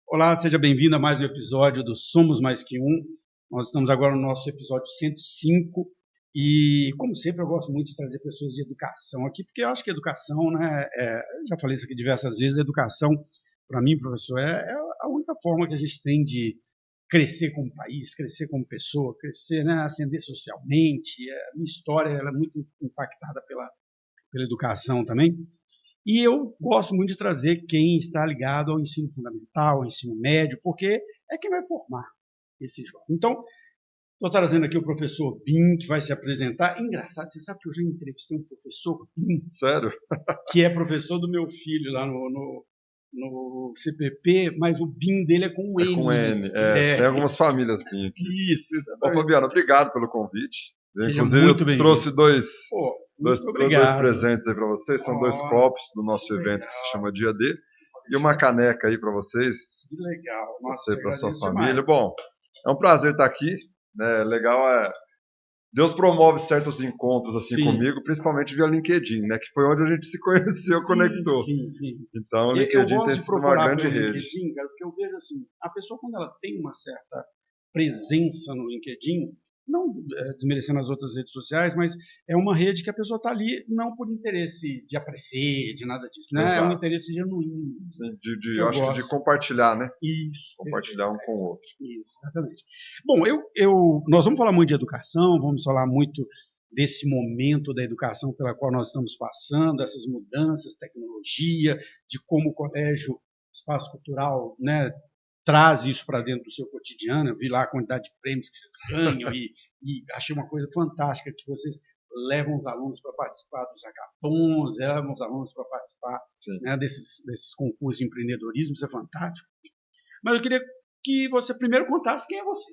Olá, seja bem-vindo a mais um episódio do Somos Mais Que Um. Nós estamos agora no nosso episódio 105 e, como sempre, eu gosto muito de trazer pessoas de educação aqui, porque eu acho que educação, né, eu já falei isso aqui diversas vezes, educação, para mim, professor, é a única forma que a gente tem de crescer como país, crescer como pessoa, crescer, né, ascender socialmente. A minha história ela é muito impactada pela educação também. E eu gosto muito de trazer quem está ligado ao ensino fundamental, ao ensino médio, porque é quem vai formar esse jovem. Então, estou trazendo aqui o professor Bim, que vai se apresentar. Engraçado, você sabe que eu já entrevistei um professor Bim, Sério? que é professor do meu filho lá no CPP, mas o Bim dele é com um É N. com N. Tem É, algumas famílias aqui. isso, Ô, exatamente. Fabiano, obrigado pelo convite. Seja Inclusive, muito eu trouxe bem-vindo. dois, Pô, dois, muito dois obrigado. presentes aí para vocês. São dois Ó, copos do nosso evento que se legal. chama Dia D. E uma caneca aí para vocês, Que legal. Nossa, você te e para sua agradeço família. demais. Bom, é um prazer estar aqui. Né? Legal Deus promove certos encontros assim Sim. comigo, principalmente via LinkedIn, né? Que foi onde a gente se conheceu, Sim, conectou. sim, sim. Então, o Eu LinkedIn tem gosto de sido uma procurar grande pelo rede. LinkedIn, cara, porque eu vejo assim, a pessoa quando ela tem uma certa presença no LinkedIn, não desmerecendo as outras redes sociais, mas é uma rede que a pessoa está ali não por interesse de aparecer, de nada disso, né? É um Exato. interesse genuíno. Sim, Isso que eu eu acho que de gosto. compartilhar, né? Isso, Compartilhar um com o outro. isso, exatamente. Bom, nós vamos falar muito de educação, vamos falar muito desse momento da educação pela qual nós estamos passando, essas mudanças, tecnologia, de como o colégio, espaço cultural, né, traz isso para dentro do seu cotidiano. Eu vi lá a quantidade de prêmios que vocês ganham e achei uma coisa fantástica que vocês levam os alunos para participar dos hackathons, levam os alunos para participar, né, desses concursos de empreendedorismo, isso é fantástico. Mas eu queria que você primeiro contasse quem é você.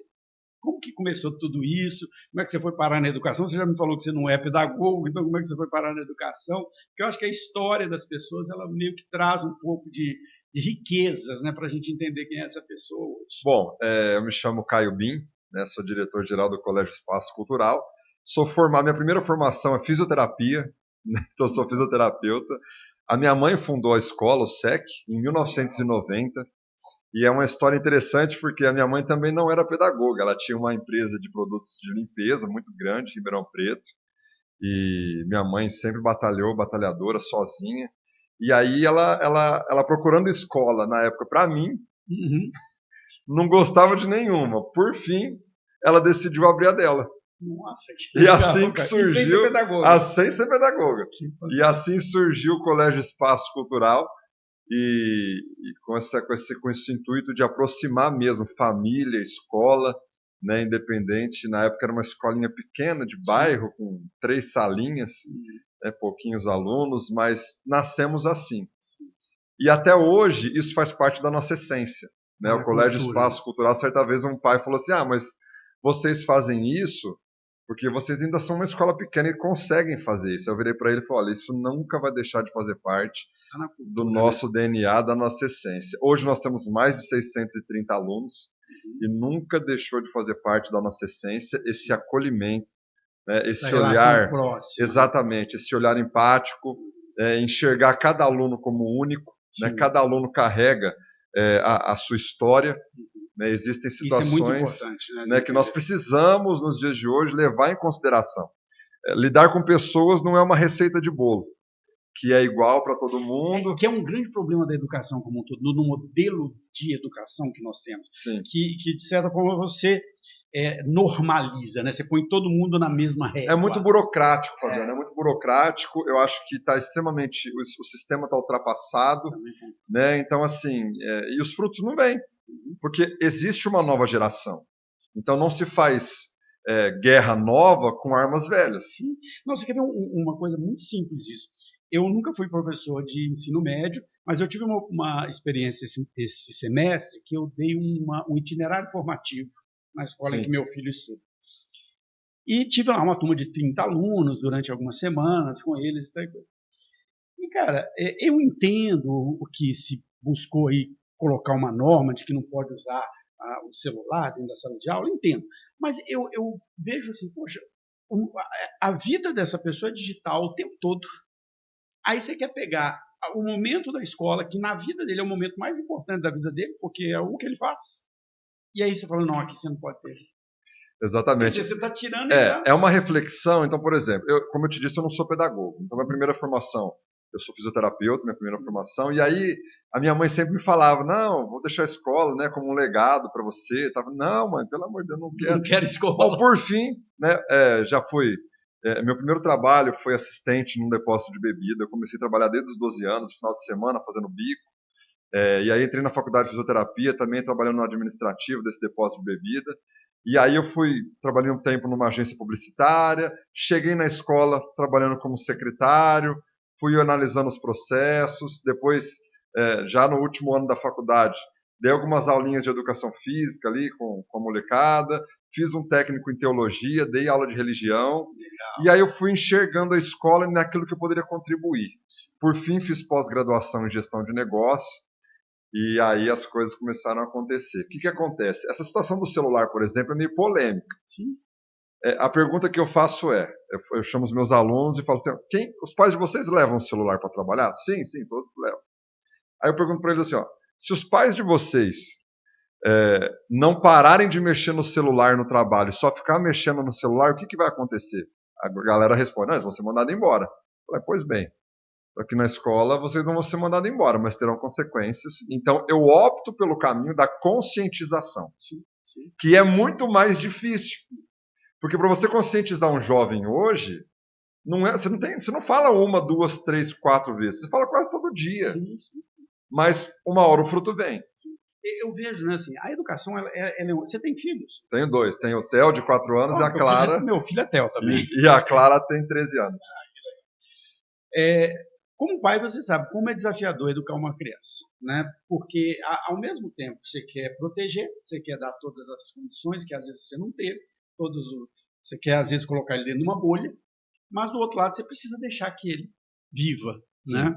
Como que começou tudo isso? Como é que você foi parar na educação? Você já me falou que você não é pedagogo, então como é que você foi parar na educação? Porque eu acho que a história das pessoas, ela meio que traz um pouco de riquezas, né, para a gente entender quem é essa pessoa hoje. Bom, eu me chamo Caio Bin, né, sou diretor-geral do Colégio Espaço Cultural. Sou formado, minha primeira formação é fisioterapia, né, então sou fisioterapeuta. A minha mãe fundou a escola, o SEC, em 1990. E é uma história interessante porque a minha mãe também não era pedagoga. Ela tinha uma empresa de produtos de limpeza muito grande em Ribeirão Preto. E minha mãe sempre batalhou, batalhadora, sozinha. E aí ela procurando escola na época para mim, Uhum. não gostava de nenhuma. Por fim, ela decidiu abrir a dela. Nossa, que E legal, assim que cara. E sem ser surgiu, pedagoga. sem ser pedagoga. E assim surgiu o Colégio Espaço Cultural. E com esse intuito de aproximar mesmo família, escola, né, independente. Na época era uma escolinha pequena de bairro, com 3 salinhas, né, pouquinhos alunos, mas nascemos assim. E até hoje isso faz parte da nossa essência. Né? O Colégio Cultura, né? Espaço Cultural, certa vez um pai falou assim, mas vocês fazem isso porque vocês ainda são uma escola pequena e conseguem fazer isso. Eu virei para ele e falei, olha, isso nunca vai deixar de fazer parte Tá na do cultura, né? nosso DNA, da nossa essência. Hoje nós temos mais de 630 alunos e nunca deixou de fazer parte da nossa essência esse acolhimento, né, Essa esse relação olhar, próxima, né? exatamente, esse olhar empático, enxergar cada aluno como único, né, Sim. cada aluno carrega a sua história. Né, existem Isso é muito situações, importante, né, né, que nós precisamos, nos dias de hoje, levar em consideração. Lidar com pessoas não é uma receita de bolo, que é igual para todo mundo. Que é um grande problema da educação como um todo, no modelo de educação que nós temos. Sim. Que de certa forma, você normaliza, né? Você põe todo mundo na mesma régua. É muito burocrático, Fabiano, é muito burocrático. Eu acho que está extremamente. O sistema está ultrapassado. Né? Então, assim, e os frutos não vêm, porque existe uma nova geração. Então, não se faz guerra nova com armas velhas. Sim. Não, você quer ver uma coisa muito simples disso. Eu nunca fui professor de ensino médio, mas eu tive uma experiência esse semestre que eu dei um itinerário formativo na escola em que meu filho estuda. E tive lá uma turma de 30 alunos durante algumas semanas com eles. E, cara, eu entendo o que se buscou aí colocar uma norma de que não pode usar o celular dentro da sala de aula, entendo. Mas eu vejo assim, poxa, a vida dessa pessoa é digital o tempo todo. Aí você quer pegar o momento da escola, que na vida dele é o momento mais importante da vida dele, porque é o que ele faz. E aí você fala, não, aqui você não pode ter. Exatamente. Você está tirando ele da... É uma reflexão. Então, por exemplo, como eu te disse, eu não sou pedagogo. Então, minha primeira formação, eu sou fisioterapeuta, minha primeira formação, e aí a minha mãe sempre me falava, não, vou deixar a escola, né, como um legado para você. Tava, não, mãe, pelo amor de Deus, não quero. Não quero escola. Bom, por fim, né, já fui... meu primeiro trabalho foi assistente num depósito de bebida. Eu comecei a trabalhar desde os 12 anos, final de semana, fazendo bico. E aí entrei na faculdade de fisioterapia, também trabalhando no administrativo desse depósito de bebida. E aí eu trabalhei um tempo numa agência publicitária, cheguei na escola trabalhando como secretário, fui analisando os processos, depois, já no último ano da faculdade, dei algumas aulinhas de educação física ali com a molecada, fiz um técnico em teologia, dei aula de religião, e aí eu fui enxergando a escola naquilo que eu poderia contribuir. Por fim, fiz pós-graduação em gestão de negócios, e aí as coisas começaram a acontecer. O que acontece? Essa situação do celular, por exemplo, é meio polêmica. Sim. A pergunta que eu faço eu chamo os meus alunos e falo assim, os pais de vocês levam o celular para trabalhar? Sim, todos levam. Aí eu pergunto para eles assim, se os pais de vocês não pararem de mexer no celular no trabalho, só ficar mexendo no celular, o que vai acontecer? A galera responde, eles vão ser mandados embora. Eu falei, pois bem, aqui na escola vocês não vão ser mandados embora, mas terão consequências. Então eu opto pelo caminho da conscientização, que é muito mais difícil. Porque para você conscientizar um jovem hoje, você não fala 1, 2, 3, 4 vezes, você fala quase todo dia. Sim. Mas uma hora o fruto vem. Eu vejo, né, assim, a educação, você tem filhos? Tenho 2, tenho o Theo de 4 anos e a Clara. Meu filho é Theo também. E a Clara tem 13 anos. Como pai, você sabe como é desafiador educar uma criança, né? Porque ao mesmo tempo você quer proteger, você quer dar todas as condições que às vezes você não teve, você quer às vezes colocar ele dentro de uma bolha, mas do outro lado você precisa deixar que ele viva, né?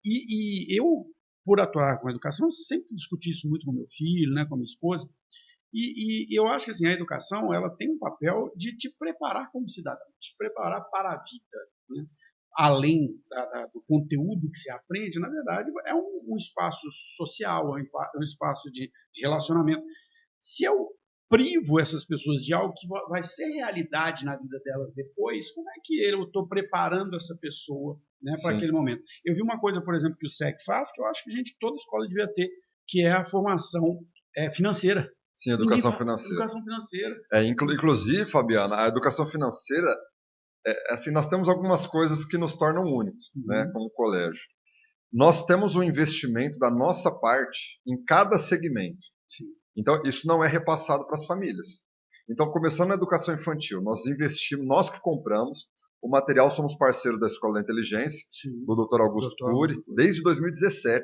E eu, por atuar com a educação, sempre discuti isso muito com meu filho, né, com a minha esposa, e eu acho que assim, a educação ela tem um papel de te preparar como cidadão, te preparar para a vida, né? Além do conteúdo que você aprende, na verdade, é um espaço social, é um espaço de relacionamento. Se eu privo essas pessoas de algo que vai ser realidade na vida delas depois, como é que eu estou preparando essa pessoa, né, para aquele momento? Eu vi uma coisa, por exemplo, que o SEC faz, que eu acho que toda escola devia ter, que é a formação financeira. Sim, educação financeira. Educação financeira. Inclusive, Fabiana, a educação financeira, assim, nós temos algumas coisas que nos tornam únicos, né, como colégio. Nós temos um investimento da nossa parte em cada segmento. Sim. Então, isso não é repassado para as famílias. Então, começando na educação infantil, nós investimos, nós que compramos, o material somos parceiros da Escola da Inteligência, Sim. do Dr. Augusto Cury, desde 2017.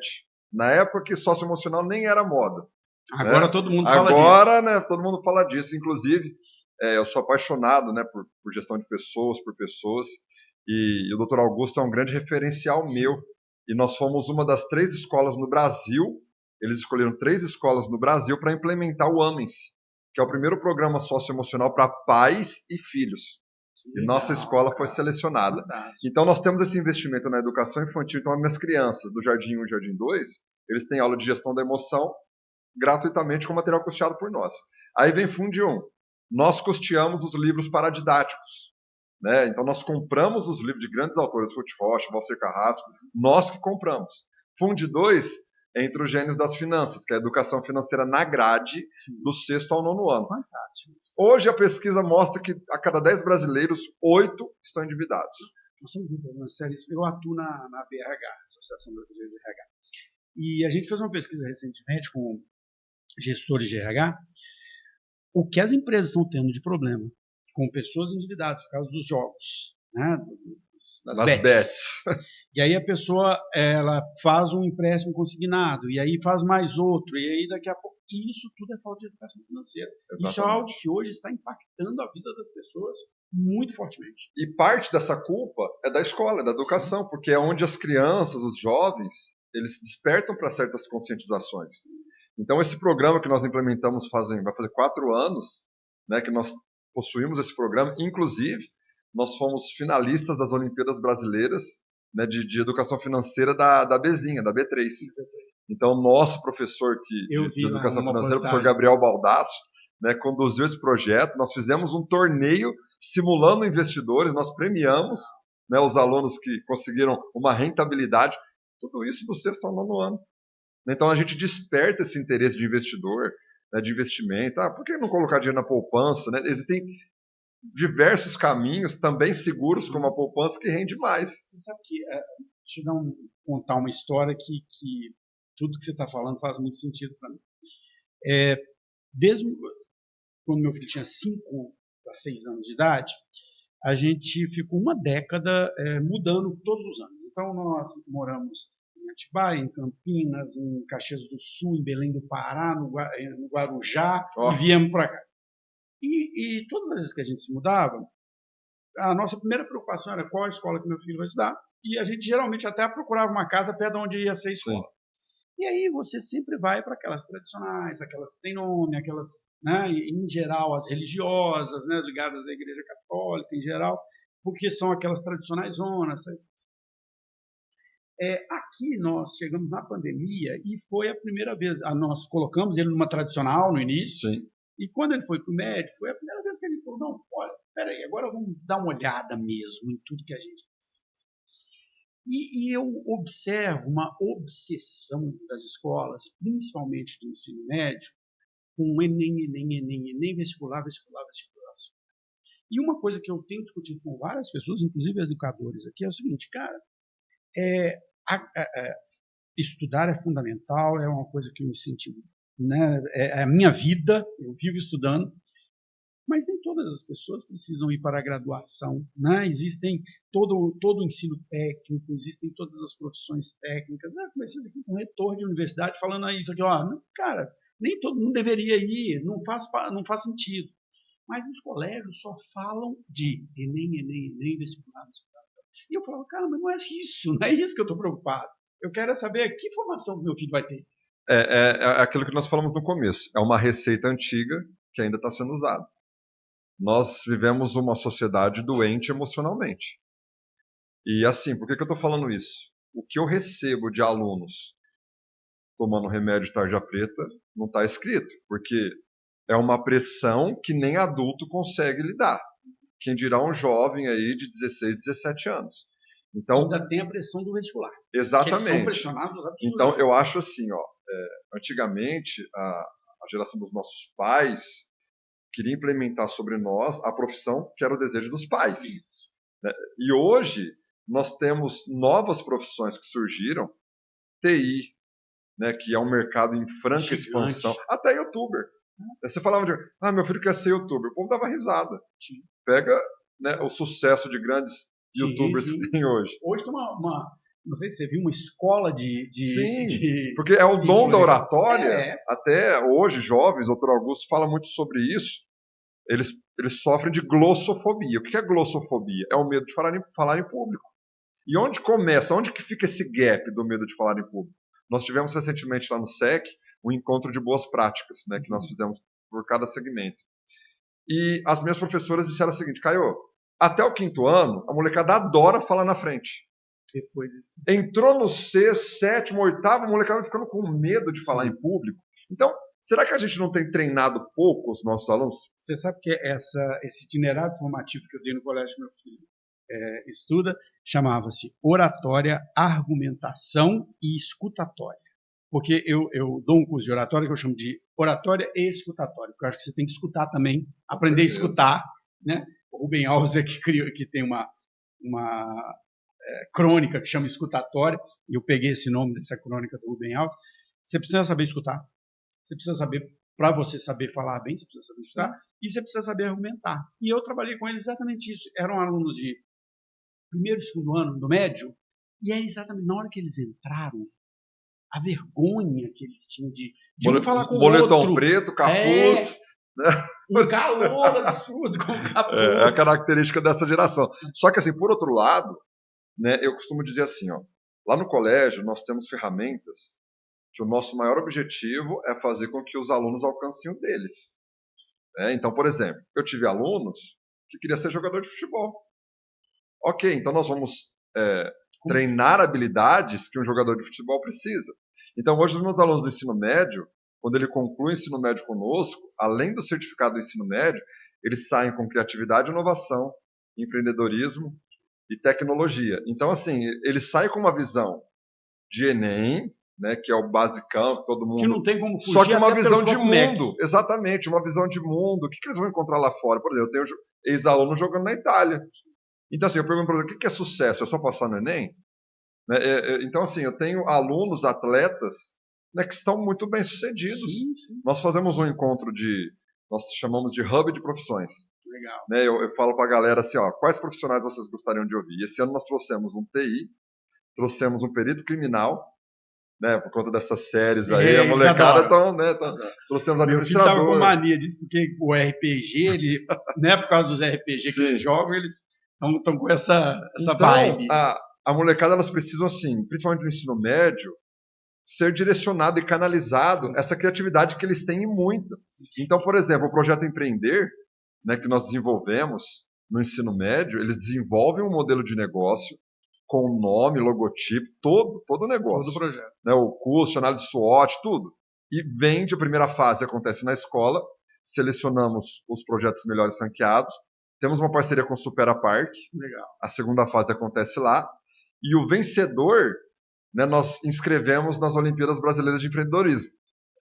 Na época que socioemocional nem era moda. Agora, né? Todo mundo fala disso. Agora, né, todo mundo fala disso. Inclusive, eu sou apaixonado, né, por gestão de pessoas, por pessoas. E o Dr. Augusto é um grande referencial meu. E nós fomos uma das 3 escolas no Brasil. Eles escolheram 3 escolas no Brasil para implementar o Amem-se, que é o primeiro programa socioemocional para pais e filhos. E nossa escola foi selecionada. Fantástico. Então nós temos esse investimento na educação infantil. Então as minhas crianças do Jardim 1 e Jardim 2, eles têm aula de gestão da emoção gratuitamente com material custeado por nós. Aí vem Fundi 1. Nós custeamos os livros paradidáticos. Né? Então nós compramos os livros de grandes autores, Ruth Rocha, Valcer Carrasco, nós que compramos. Fundi 2, entre os gênios das finanças, que é a educação financeira na grade do 6º ao 9º ano. Fantástico. Hoje a pesquisa mostra que a cada 10 brasileiros, 8 estão endividados. Nós somos um problema sério. Eu atuo na BRH, Associação Brasileira de RH. E a gente fez uma pesquisa recentemente com gestores de RH, o que as empresas estão tendo de problema com pessoas endividadas por causa dos jogos, né, das bets. E aí a pessoa ela faz um empréstimo consignado, e aí faz mais outro, e aí daqui a pouco... E isso tudo é falta de educação financeira. Exatamente. Isso é algo que hoje está impactando a vida das pessoas muito fortemente. E parte dessa culpa é da escola, é da educação, porque é onde as crianças, os jovens, eles despertam para certas conscientizações. Então esse programa que nós implementamos vai fazer 4 anos, né, que nós possuímos esse programa. Inclusive, nós fomos finalistas das Olimpíadas Brasileiras né, de educação financeira da Bezinha, da B3. Então, nosso professor de educação financeira, o professor Gabriel Baldasso, né, conduziu esse projeto. Nós fizemos um torneio simulando investidores, nós premiamos, né, os alunos que conseguiram uma rentabilidade, tudo isso do sexto ao nono ano. Então, a gente desperta esse interesse de investidor, né, de investimento. Por que não colocar dinheiro na poupança? Né? Existem diversos caminhos, também seguros, como a poupança, que rende mais. Você sabe que, deixa eu contar uma história que tudo que você está falando faz muito sentido para mim. Desde quando meu filho tinha 5 a 6 anos de idade, a gente ficou uma década mudando todos os anos. Então, nós moramos em Atibaia, em Campinas, em Caxias do Sul, em Belém do Pará, no Guarujá, e viemos para cá. E todas as vezes que a gente se mudava, a nossa primeira preocupação era qual a escola que meu filho vai estudar, e a gente geralmente até procurava uma casa perto de onde ia ser a escola. Sim. E aí você sempre vai para aquelas tradicionais, aquelas que têm nome, aquelas, né, em geral, as religiosas, né, ligadas à Igreja Católica em geral, porque são aquelas tradicionais zonas. Aqui nós chegamos na pandemia e foi a primeira vez. Nós colocamos ele numa tradicional no início. Sim. E quando ele foi para o médico, foi a primeira vez que ele falou, não, olha, peraí, agora vamos dar uma olhada mesmo em tudo que a gente precisa. E eu observo uma obsessão das escolas, principalmente do ensino médio, com Enem, vestibular. E uma coisa que eu tenho discutido com várias pessoas, inclusive educadores aqui, é o seguinte, cara, estudar é fundamental, é uma coisa que eu incentivo, né? É a minha vida, eu vivo estudando, mas nem todas as pessoas precisam ir para a graduação, né? Existem todo o ensino técnico, existem todas as profissões técnicas. Comecei aqui com um reitor de universidade falando isso aqui, cara, nem todo mundo deveria ir, não faz sentido. Mas os colégios só falam de Enem, vestibular. E eu falo, cara, mas não é isso que eu estou preocupado. Eu quero saber que formação meu filho vai ter. É aquilo que nós falamos no começo. É uma receita antiga que ainda está sendo usada. Nós vivemos uma sociedade doente emocionalmente. E assim, por que eu estou falando isso? O que eu recebo de alunos tomando remédio de tarja preta não está escrito, porque é uma pressão que nem adulto consegue lidar. Quem dirá um jovem aí de 16, 17 anos. Então, ainda tem a pressão do vestibular. Exatamente. Eles são pressionados absurdamente. Então, eu acho assim, antigamente, a geração dos nossos pais queria implementar sobre nós a profissão que era o desejo dos pais. Né? E hoje, nós temos novas profissões que surgiram, TI, né, que é um mercado em franca expansão, até youtuber. Você falava de, meu filho quer ser youtuber. O povo dava risada. Pega, né, o sucesso de grandes youtubers que tem hoje. Hoje tem não sei se você viu, uma escola Sim, porque é o dom da oratória. Até hoje, jovens, o Dr. Augusto fala muito sobre isso. Eles sofrem de glossofobia. O que é glossofobia? É o medo de falar em público. E onde começa? Onde que fica esse gap do medo de falar em público? Nós tivemos recentemente lá no SEC um encontro de boas práticas, né, que nós fizemos por cada segmento. E as minhas professoras disseram o seguinte, Caio, até o 5º ano, a molecada adora falar na frente. Depois disso. Entrou no 6º, 7º, 8º, a molecada vai ficando com medo de falar em público. Então, será que a gente não tem treinado pouco os nossos alunos? Você sabe que esse itinerário formativo que eu dei no colégio que meu filho estuda, chamava-se Oratória, Argumentação e Escutatória. Porque eu dou um curso de oratória que eu chamo de oratória e escutatória, porque eu acho que você tem que escutar também, aprender a escutar. Né? O Rubem Alves que tem uma crônica que chama Escutatória, e eu peguei esse nome dessa crônica do Rubem Alves. Você precisa saber escutar, você precisa saber, para você saber falar bem, você precisa saber escutar, e você precisa saber argumentar. E eu trabalhei com eles exatamente isso. Eram alunos de 1º e 2º ano do médio, e é exatamente na hora que eles entraram, a vergonha que eles tinham de um falar com o outro. Boletão preto, capuz. Né? Um calor absurdo com o capuz. É a característica dessa geração. Só que, assim, por outro lado, né, eu costumo dizer assim, lá no colégio nós temos ferramentas que o nosso maior objetivo é fazer com que os alunos alcancem o deles. Então, por exemplo, eu tive alunos que queriam ser jogador de futebol. Ok, então nós vamos treinar habilidades que um jogador de futebol precisa. Então, hoje, os meus alunos do ensino médio, quando ele conclui o ensino médio conosco, além do certificado do ensino médio, eles saem com criatividade, inovação, empreendedorismo e tecnologia. Então, assim, eles saem com uma visão de Enem, né, que é o basicão, que todo mundo... Que não tem como fugir, só que uma até visão de pelo próprio mundo, MEC. exatamente, uma visão de mundo. O que eles vão encontrar lá fora? Por exemplo, eu tenho ex-aluno jogando na Itália. Então, assim, eu pergunto para ele, o que é sucesso? É só passar no Enem? Né? Então, assim, eu tenho alunos, atletas, né, que estão muito bem sucedidos. Sim, sim. Nós fazemos um encontro nós chamamos de hub de profissões. Legal. Né? Eu falo para a galera assim, ó, quais profissionais vocês gostariam de ouvir? E esse ano nós trouxemos um TI, trouxemos um perito criminal, né, por conta dessas séries aí, a molecada trouxemos Meu filho estava com administrador. mania disso, porque o RPG, ele, né, por causa dos RPG que eles jogam, eles estão com essa Então, vibe. a molecada, elas precisam, assim, principalmente no ensino médio, ser direcionado e canalizado essa criatividade que eles têm e muito. Então, por exemplo, o projeto Empreender, né, que nós desenvolvemos no ensino médio, eles desenvolvem um modelo de negócio com nome, logotipo, todo o negócio. Todo o projeto. Né, o custo, análise SWOT, tudo. E vende, a primeira fase acontece na escola, selecionamos os projetos melhores ranqueados, temos uma parceria com o Supera Park, legal. A segunda fase acontece lá, e o vencedor, né, nós inscrevemos nas Olimpíadas Brasileiras de Empreendedorismo,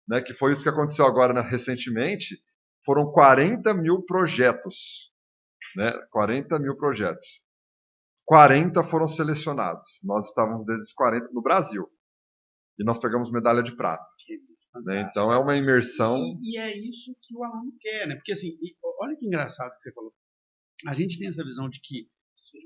né, que foi isso que aconteceu agora, né, recentemente. Foram 40 mil projetos, né, 40 mil projetos. 40 foram selecionados. Nós estávamos desses 40 no Brasil. E nós pegamos medalha de prata. Né? Então é uma imersão. E é isso que o aluno quer, né? Porque assim, olha que engraçado que você falou. A gente tem essa visão de que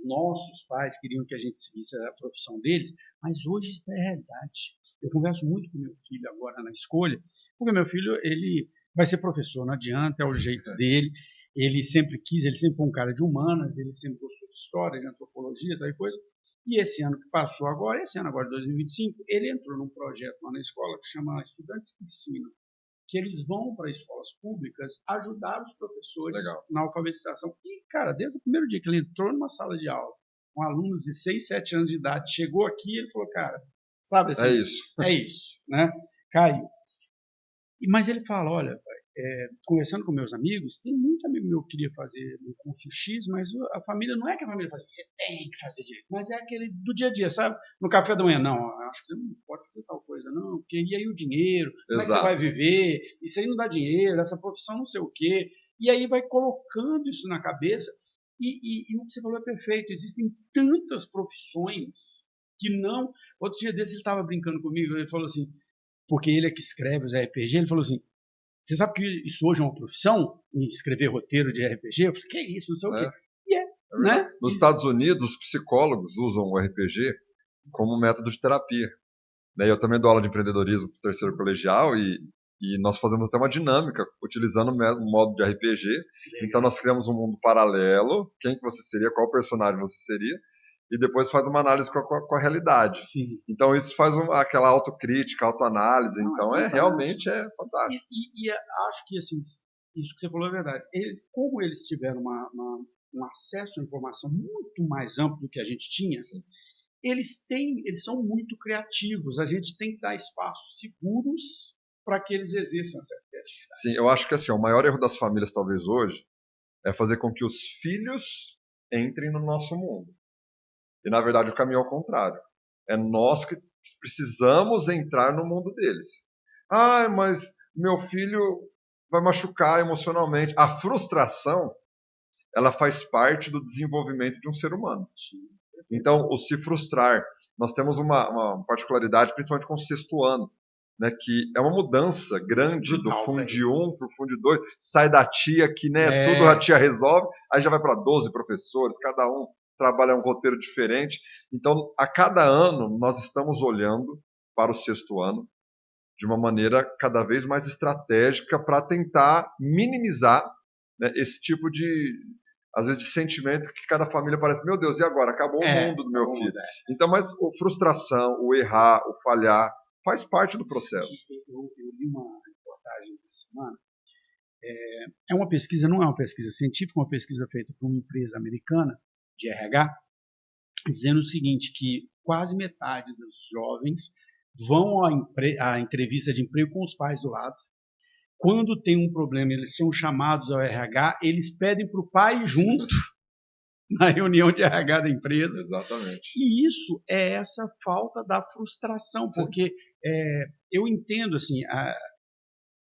nossos pais queriam que a gente seguisse a profissão deles, mas hoje isso é realidade. Eu converso muito com meu filho agora na escolha, porque meu filho, ele vai ser professor, não adianta, é o jeito dele. Ele sempre quis, ele sempre foi um cara de humanas, ele sempre gostou de história, de antropologia, tal coisa. E esse ano que passou agora, esse ano agora, 2025, ele entrou num projeto lá na escola que chama Estudantes que Ensinam, que eles vão para escolas públicas ajudar os professores na alfabetização. E, cara, desde o primeiro dia que ele entrou numa sala de aula, com alunos de 6, 7 anos de idade, chegou aqui e ele falou, cara, sabe assim, é isso, né? Caiu. Mas ele fala, olha, conversando com meus amigos, tem muito amigo meu que queria fazer um curso X, mas a família, não é que a família fala assim, você tem que fazer direito, mas é aquele do dia a dia, sabe? No café da manhã, não, acho que você não pode fazer tal coisa, não, porque e aí o dinheiro, como é que você vai viver? Isso aí não dá dinheiro, essa profissão não sei o quê. E aí vai colocando isso na cabeça, e o que você falou é perfeito, existem tantas profissões que não... Outro dia desse ele estava brincando comigo, ele falou assim, porque ele é que escreve os RPG, ele falou assim, você sabe que isso hoje é uma profissão? Escrever roteiro de RPG? Eu falei, que é isso? Não sei o quê. E né? Nos Estados Unidos, os psicólogos usam o RPG como método de terapia. Né? Eu também dou aula de empreendedorismo para o terceiro colegial e nós fazemos até uma dinâmica utilizando um modo de RPG. Então nós criamos um mundo paralelo, quem que você seria, qual personagem você seria, e depois faz uma análise com a realidade. Sim. Então isso faz aquela autocrítica, autoanálise. Então realmente é fantástico. E acho que assim, isso que você falou é verdade. Como eles tiveram um acesso à informação muito mais amplo do que a gente tinha, eles são muito criativos. A gente tem que dar espaços seguros para que eles exerçam essa criatividade. Sim, eu acho que assim, o maior erro das famílias talvez hoje é fazer com que os filhos entrem no nosso mundo. E, na verdade, o caminho é ao contrário. É nós que precisamos entrar no mundo deles. Ah, mas meu filho vai machucar emocionalmente. A frustração, ela faz parte do desenvolvimento de um ser humano. Então, o se frustrar. Nós temos uma particularidade, principalmente com o sexto ano, né, que é uma mudança grande do Fundi 1 para o Fundi 2. Sai da tia que tudo a tia resolve, aí já vai para 12 professores, cada um trabalha um roteiro diferente. Então, a cada ano, nós estamos olhando para o sexto ano de uma maneira cada vez mais estratégica para tentar minimizar, né, esse tipo às vezes, de sentimento que cada família parece, meu Deus, e agora? Acabou o mundo do meu filho. Então, mas a frustração, o errar, o falhar, faz parte do processo. Eu li uma reportagem essa semana. É uma pesquisa, não é uma pesquisa científica, é uma pesquisa feita por uma empresa americana de RH, dizendo o seguinte, que quase metade dos jovens vão à entrevista de emprego com os pais do lado. Quando tem um problema, eles são chamados ao RH, eles pedem para o pai ir junto na reunião de RH da empresa. Exatamente. E isso é essa falta da frustração, Sim. porque eu entendo, assim,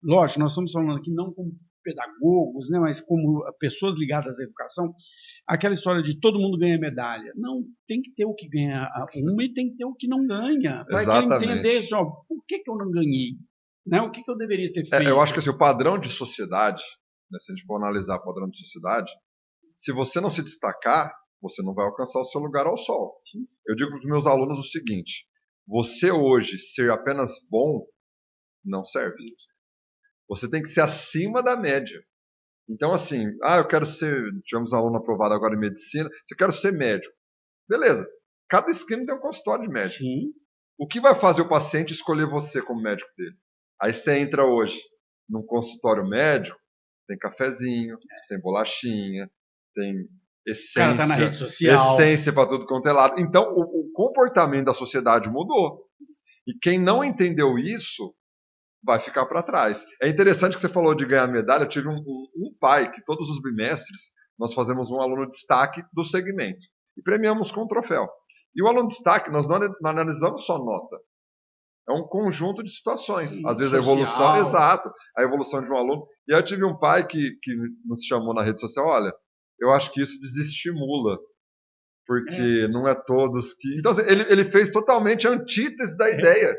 lógico, nós estamos falando aqui não como pedagogos, né, mas como pessoas ligadas à educação, aquela história de todo mundo ganha medalha. Não, tem que ter o que ganha uma e tem que ter o que não ganha. Para ele entender, assim, ó, por que eu não ganhei? Né? O que eu deveria ter feito? Eu acho que assim, o padrão de sociedade, né, se a gente for analisar o padrão de sociedade, se você não se destacar, você não vai alcançar o seu lugar ao sol. Sim. Eu digo para os meus alunos o seguinte: você hoje ser apenas bom não serve. Você tem que ser acima da média. Então, assim, eu quero ser. Tivemos um aluno aprovado agora em medicina. Você quer ser médico. Beleza. Cada esquina tem um consultório de médico. Sim. O que vai fazer o paciente escolher você como médico dele? Aí você entra hoje num consultório médico, tem cafezinho, tem bolachinha, tem essência. O cara tá na rede social. Essência para tudo quanto é lado. Então, o comportamento da sociedade mudou. E quem não entendeu isso vai ficar para trás. É interessante que você falou de ganhar medalha. Eu tive um pai que todos os bimestres nós fazemos um aluno destaque do segmento e premiamos com um troféu. E o aluno destaque, nós não analisamos só nota. É um conjunto de situações. Sim, às vezes social. a evolução, exato, a evolução de um aluno. E aí eu tive um pai que nos chamou na rede social: olha, eu acho que isso desestimula, porque não é todos que... Então assim, ele fez totalmente a antítese da ideia,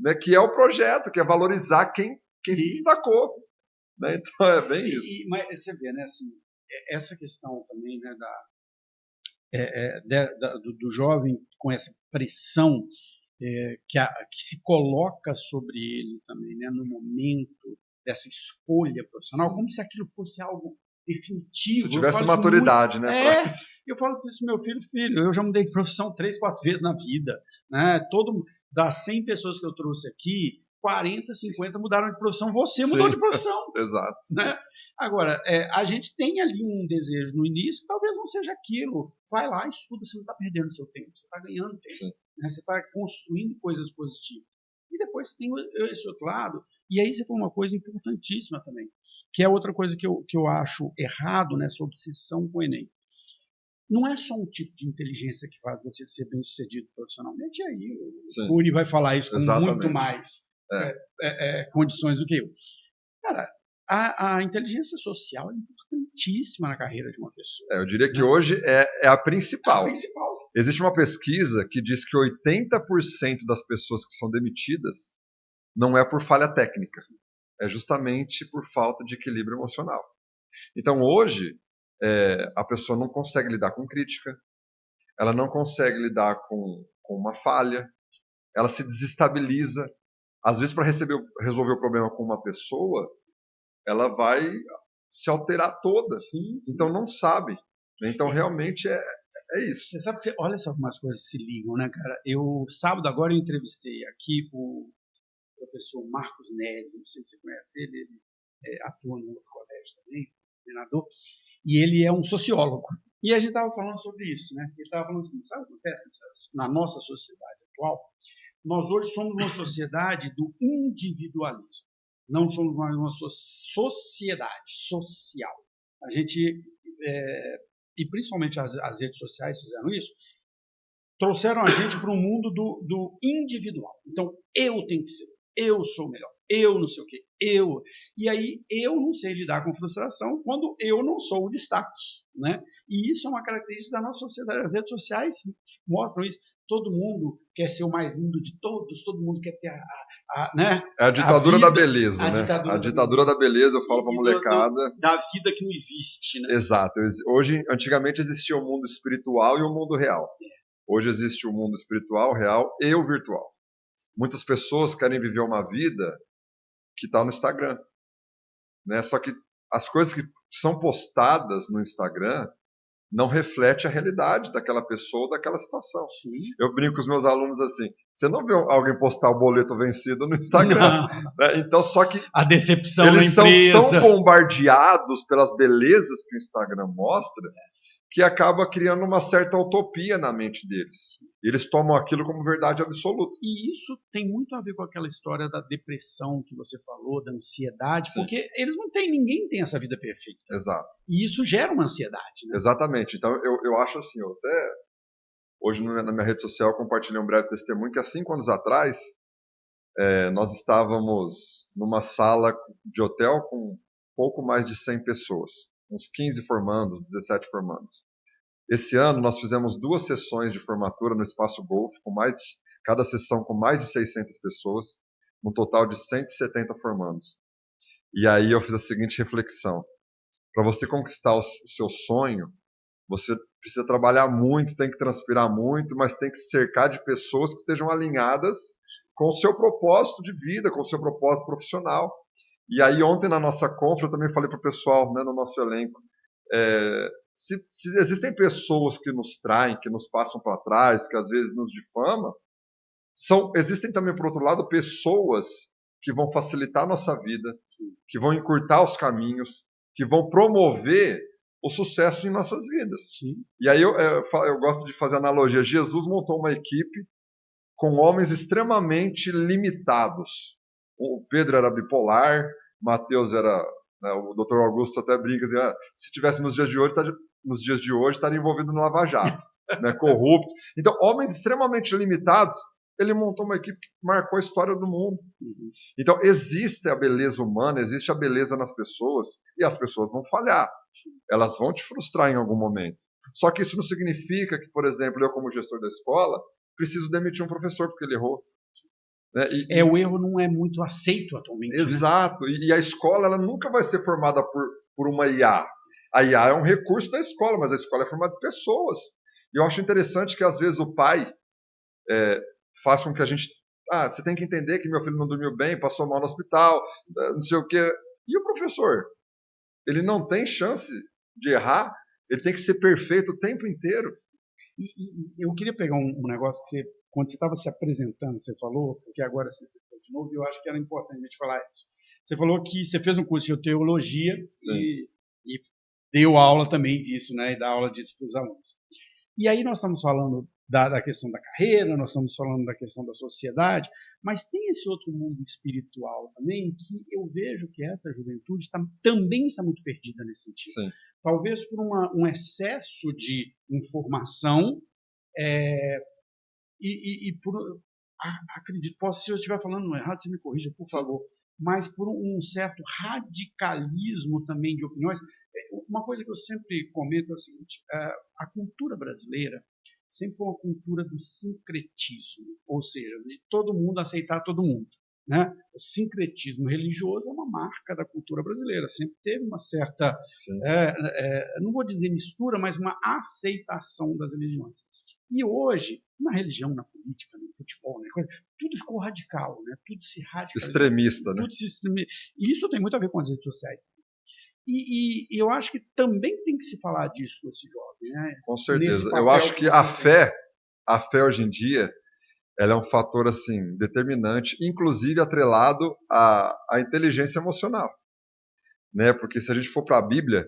né, que é o projeto, que é valorizar quem se destacou. Né? Então é bem isso. Mas você vê, né, assim, essa questão também, né, do jovem com essa pressão que se coloca sobre ele também, né, no momento dessa escolha profissional, como se aquilo fosse algo definitivo. Se tivesse maturidade, muito, né? Eu falo isso pro meu filho, eu já mudei de profissão 3, 4 vezes na vida, né? Das 100 pessoas que eu trouxe aqui, 40, 50 mudaram de profissão, você mudou de profissão. Exato. Né? Agora, a gente tem ali um desejo no início que talvez não seja aquilo. Vai lá, estuda, você não está perdendo seu tempo, você está ganhando tempo. Né? Você está construindo coisas positivas. E depois você tem esse outro lado. E aí você falou uma coisa importantíssima também, que é outra coisa que eu acho errado nessa obsessão com o Enem. Não é só um tipo de inteligência que faz você ser bem-sucedido profissionalmente. Aí o Uri vai falar isso com muito mais condições do que eu. Cara, a inteligência social é importantíssima na carreira de uma pessoa. Eu diria que hoje é a principal. É a principal. Existe uma pesquisa que diz que 80% das pessoas que são demitidas não é por falha técnica, é justamente por falta de equilíbrio emocional. Então hoje a pessoa não consegue lidar com crítica, ela não consegue lidar com uma falha, ela se desestabiliza. Às vezes, para resolver o problema com uma pessoa, ela vai se alterar toda. Então não sabe. Então realmente é isso. Você sabe que, olha só como as coisas se ligam, né, cara? Sábado agora eu entrevistei aqui o professor Marcos Neri, não sei se você conhece ele atua no outro colégio também, treinador, e ele é um sociólogo. E a gente estava falando sobre isso, né? Ele estava falando assim, sabe o que acontece na nossa sociedade atual? Nós hoje somos uma sociedade do individualismo. Não somos mais uma sociedade social. A gente, e principalmente as redes sociais fizeram isso, trouxeram a gente para um mundo do individual. Então, eu tenho que ser, eu sou o melhor, eu não sei o quê, eu. E aí, eu não sei lidar com frustração quando eu não sou o destaque. Né? E isso é uma característica da nossa sociedade. As redes sociais mostram isso. Todo mundo quer ser o mais lindo de todos, todo mundo quer ter né? É a ditadura da beleza, né? A ditadura da beleza, eu falo pra molecada. Da vida que não existe, né? Exato. Antigamente existia o mundo espiritual e o mundo real. Hoje existe o mundo espiritual, real e o virtual. Muitas pessoas querem viver uma vida que está no Instagram. Né? Só que as coisas que são postadas no Instagram não reflete a realidade daquela pessoa, daquela situação. Sim. Eu brinco com os meus alunos assim, você não vê alguém postar o boleto vencido no Instagram. Né? Então, só que a decepção eles na empresa. são tão bombardeados pelas belezas que o Instagram mostra, que acaba criando uma certa utopia na mente deles. Eles tomam aquilo como verdade absoluta. E isso tem muito a ver com aquela história da depressão que você falou, da ansiedade, Sim. porque eles não têm, ninguém tem essa vida perfeita. Exato. E isso gera uma ansiedade, né? Exatamente. Então, eu acho assim, eu até hoje na minha rede social compartilhei um breve testemunho que há 5 anos atrás nós estávamos numa sala de hotel com pouco mais de 100 pessoas, uns 15 formandos, 17 formandos. Esse ano nós fizemos 2 sessões de formatura no Espaço Golf, cada sessão com mais de 600 pessoas, um total de 170 formandos. E aí eu fiz a seguinte reflexão: para você conquistar o seu sonho, você precisa trabalhar muito, tem que transpirar muito, mas tem que se cercar de pessoas que estejam alinhadas com o seu propósito de vida, com o seu propósito profissional. E aí ontem na nossa conferência eu também falei para o pessoal, né, no nosso elenco, se existem pessoas que nos traem, que nos passam para trás, que às vezes nos difamam, existem também, por outro lado, pessoas que vão facilitar a nossa vida, que vão encurtar os caminhos, que vão promover o sucesso em nossas vidas. Sim. E aí eu gosto de fazer analogia. Jesus montou uma equipe com homens extremamente limitados. O Pedro era bipolar, Mateus era... Né, o Dr. Augusto até brinca, assim, se tivesse nos dias de hoje, estaria envolvido no Lava Jato, né, corrupto. Então, homens extremamente limitados, ele montou uma equipe que marcou a história do mundo. Uhum. Então, existe a beleza humana, existe a beleza nas pessoas, e as pessoas vão falhar. Elas vão te frustrar em algum momento. Só que isso não significa que, por exemplo, eu como gestor da escola, preciso demitir um professor porque ele errou. Né? O erro não é muito aceito atualmente. Exato. Né? E a escola ela nunca vai ser formada por uma IA. A IA é um recurso da escola, mas a escola é formada de pessoas. E eu acho interessante que, às vezes, o pai faz com que a gente... você tem que entender que meu filho não dormiu bem, passou mal no hospital, não sei o quê. E o professor? Ele não tem chance de errar, ele tem que ser perfeito o tempo inteiro. E eu queria pegar um negócio que quando você estava se apresentando, você falou, porque agora você falou de novo, e eu acho que era importante a gente falar isso. Você falou que você fez um curso de teologia e deu aula também disso, né? E dá aula disso para os alunos. E aí nós estamos falando da questão da carreira, nós estamos falando da questão da sociedade, mas tem esse outro mundo espiritual também que eu vejo que essa juventude também está muito perdida nesse sentido. Sim. Talvez por um excesso de informação e por... acredito, se eu estiver falando errado, você me corrija, por favor, mas por um certo radicalismo também de opiniões. Uma coisa que eu sempre comento é o seguinte: a cultura brasileira sempre foi uma cultura do sincretismo, ou seja, de todo mundo aceitar todo mundo. Né? O sincretismo religioso é uma marca da cultura brasileira, sempre teve uma certa, não vou dizer mistura, mas uma aceitação das religiões. E hoje, na religião, na política, no futebol, tudo ficou radical, né? Tudo se radicalizou. Extremista, né? E isso tem muito a ver com as redes sociais. E eu acho que também tem que se falar disso com esse jovem. Né? Com certeza. Eu acho que a fé hoje em dia, ela é um fator assim determinante, inclusive atrelado à inteligência emocional. Né? Porque se a gente for para a Bíblia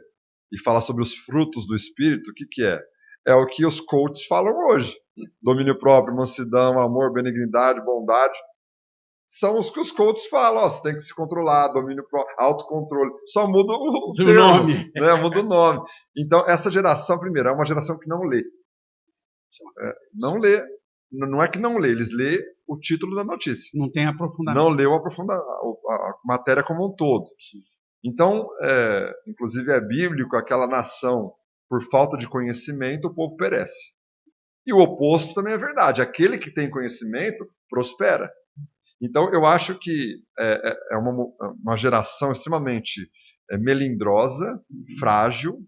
e falar sobre os frutos do Espírito, o que é? É o que os coaches falam hoje. Domínio próprio, mansidão, amor, benignidade, bondade. São os que os coaches falam. Você tem que se controlar, domínio próprio, autocontrole. Só muda o termo, nome. Né? Muda o nome. Então, essa geração, primeiro, é uma geração que não lê. Não lê. Não é que não lê, eles lê o título da notícia. Não tem aprofundamento. Não leu a matéria como um todo. Então, inclusive é bíblico, aquela nação, por falta de conhecimento, o povo perece. E o oposto também é verdade. Aquele que tem conhecimento, prospera. Então, eu acho que é uma geração extremamente melindrosa, frágil,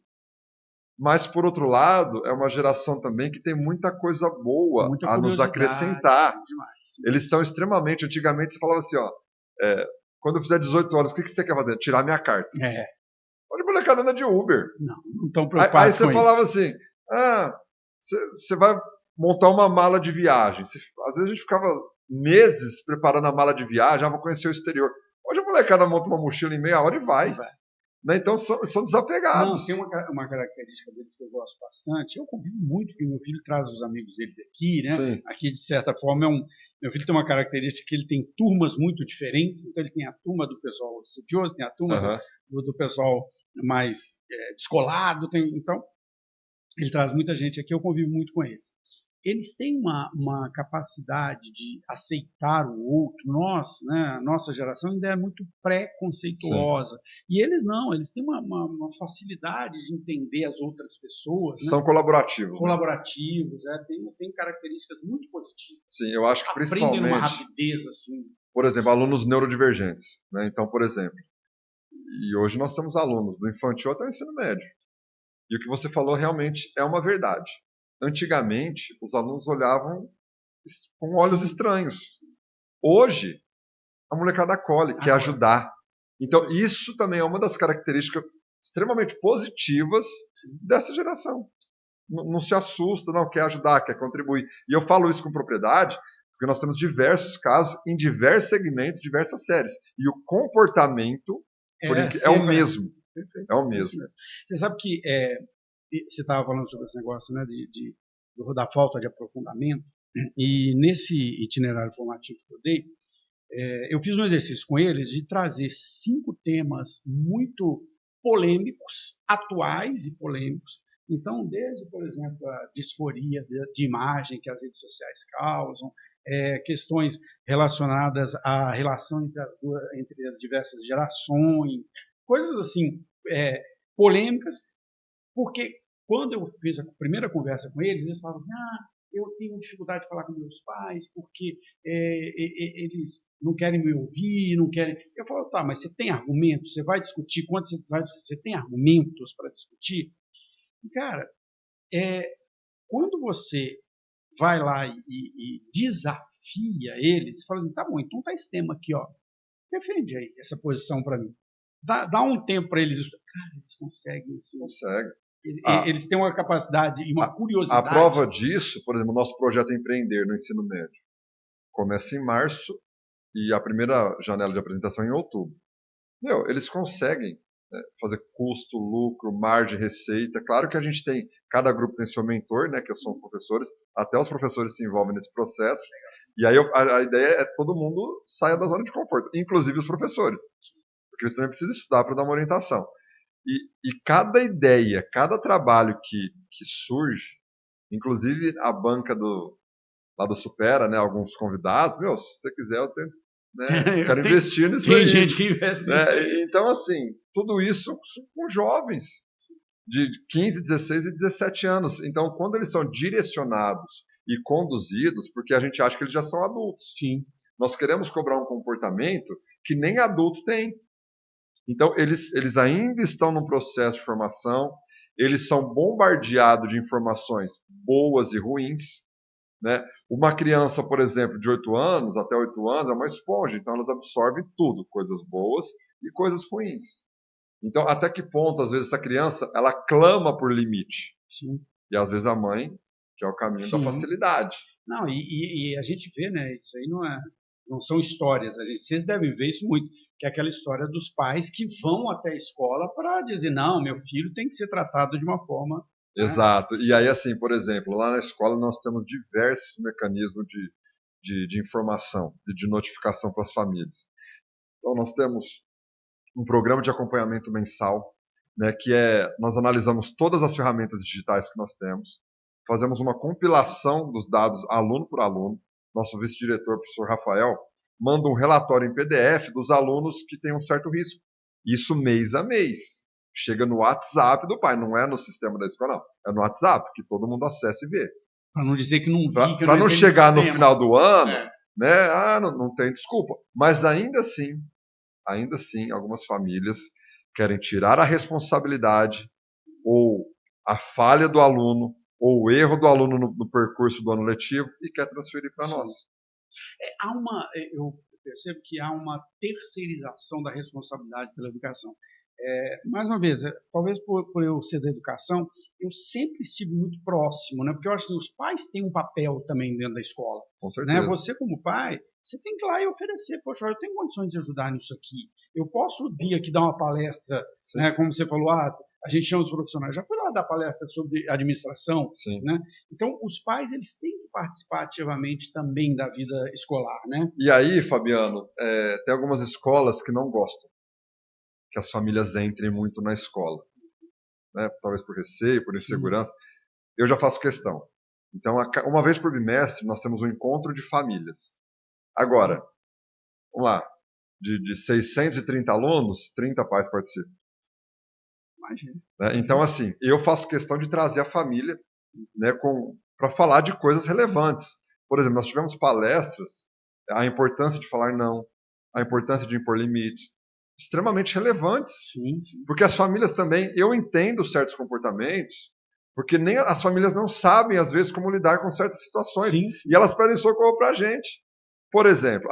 mas, por outro lado, é uma geração também que tem muita coisa boa a nos acrescentar. Demais. Eles estão extremamente... Antigamente, você falava assim, quando eu fizer 18 anos, o que você quer fazer? Tirar minha carta. Olha, molecada anda de Uber. Não estão preocupados com isso. Aí você falava assim, você vai montar uma mala de viagem. Às vezes a gente ficava meses preparando a mala de viagem, vou conhecer o exterior. Hoje a molecada monta uma mochila em meia hora e vai. Né? Então, são desapegados. Não, tem uma característica deles que eu gosto bastante. Eu convivo muito, porque meu filho traz os amigos dele daqui, né? Sim. Aqui, de certa forma, meu filho tem uma característica que ele tem turmas muito diferentes. Então, ele tem a turma do pessoal estudioso, tem a turma do pessoal mais descolado. Então, ele traz muita gente aqui, eu convivo muito com eles. Eles têm uma capacidade de aceitar o outro. Nós, né, a nossa geração ainda é muito preconceituosa. Sim. E eles não, eles têm uma facilidade de entender as outras pessoas. São, né? Colaborativos. Colaborativos, tem características muito positivas. Sim, eu acho que principalmente... Aprendem numa rapidez, assim. Por exemplo, alunos neurodivergentes. Né? Então, por exemplo, e hoje nós temos alunos do infantil até o ensino médio. E o que você falou realmente é uma verdade. Antigamente, os alunos olhavam com olhos estranhos. Hoje, a molecada acolhe, quer ajudar. Então, isso também é uma das características extremamente positivas dessa geração. Não se assusta, não quer ajudar, quer contribuir. E eu falo isso com propriedade, porque nós temos diversos casos em diversos segmentos, diversas séries. E o comportamento é o mesmo. É o mesmo. Você sabe que você estava falando sobre esse negócio, né, da falta de aprofundamento, e nesse itinerário formativo que eu dei, eu fiz um exercício com eles de trazer 5 temas muito polêmicos, atuais e polêmicos. Então, desde, por exemplo, a disforia de imagem que as redes sociais causam, questões relacionadas à relação entre as diversas gerações, coisas assim, polêmicas, porque quando eu fiz a primeira conversa com eles, eles falavam assim, eu tenho dificuldade de falar com meus pais, porque eles não querem me ouvir, não querem... Eu falo, tá, mas você tem argumentos? Você vai discutir? Quando você tem argumentos para discutir? E, cara, quando você vai lá e desafia eles, fala assim, tá bom, então tá esse tema aqui, ó, defende aí essa posição para mim. Dá um tempo para eles. Cara, eles conseguem, sim. Conseguem. Eles têm uma capacidade e uma curiosidade. A prova disso, por exemplo, o nosso projeto Empreender no ensino médio começa em março e a primeira janela de apresentação é em outubro. Eles conseguem fazer custo, lucro, margem, receita. Claro que a gente tem, cada grupo tem seu mentor, né, que são os professores, até os professores se envolvem nesse processo. E aí a ideia é que todo mundo saia da zona de conforto, inclusive os professores. Porque eles também precisam estudar para dar uma orientação. E cada ideia, cada trabalho que surge, inclusive a banca lá do Supera, né, alguns convidados, se você quiser eu tento, né, eu quero investir nisso aí. Tem gente que investe nisso aí. Então, assim, tudo isso com jovens de 15, 16 e 17 anos. Então, quando eles são direcionados e conduzidos, porque a gente acha que eles já são adultos. Sim. Nós queremos cobrar um comportamento que nem adulto tem. Então, eles ainda estão num processo de formação, eles são bombardeados de informações boas e ruins. Né? Uma criança, por exemplo, de 8 anos até 8 anos é uma esponja, então elas absorvem tudo, coisas boas e coisas ruins. Então, até que ponto, às vezes, essa criança ela clama por limite? Sim. E às vezes a mãe, que é o caminho da facilidade. Não, e a gente vê, né? Isso aí não são histórias. Vocês devem ver isso muito, que é aquela história dos pais que vão até a escola para dizer, não, meu filho tem que ser tratado de uma forma... Exato. E aí, assim, por exemplo, lá na escola nós temos diversos mecanismos de informação e de notificação para as famílias. Então, nós temos um programa de acompanhamento mensal, né, que nós analisamos todas as ferramentas digitais que nós temos, fazemos uma compilação dos dados aluno por aluno. Nosso vice-diretor, professor Rafael, manda um relatório em PDF dos alunos que têm um certo risco. Isso mês a mês. Chega no WhatsApp do pai, não é no sistema da escola, não. É no WhatsApp, que todo mundo acessa e vê. Para não dizer que não vi, Para não chegar no final do ano, né? Não tem desculpa. Mas ainda assim, algumas famílias querem tirar a responsabilidade ou a falha do aluno ou o erro do aluno no percurso do ano letivo e quer transferir para nós. Eu percebo que há uma terceirização da responsabilidade pela educação. Mais uma vez, talvez por eu ser da educação, eu sempre estive muito próximo, né? Porque eu acho que os pais têm um papel também dentro da escola. Com certeza. Né? Você como pai, você tem que ir lá e oferecer, poxa, eu tenho condições de ajudar nisso aqui. Eu posso vir aqui dar uma palestra, né, como você falou, a gente chama os profissionais, já fui lá dar palestra sobre administração, Sim. né? Então, os pais, eles têm que participar ativamente também da vida escolar, né? E aí, Fabiano, tem algumas escolas que não gostam que as famílias entrem muito na escola, né? Talvez por receio, por insegurança. Sim. Eu já faço questão. Então, uma vez por bimestre, nós temos um encontro de famílias. Agora, vamos lá, de 630 alunos, 30 pais participam. Imagina. Né? Então, assim, eu faço questão de trazer a família, né, para falar de coisas relevantes. Por exemplo, nós tivemos palestras, a importância de falar não, a importância de impor limites, extremamente relevantes. Sim, sim. Porque as famílias também, eu entendo certos comportamentos, porque nem as famílias não sabem, às vezes, como lidar com certas situações. Sim, sim. E elas pedem socorro para a gente. Por exemplo,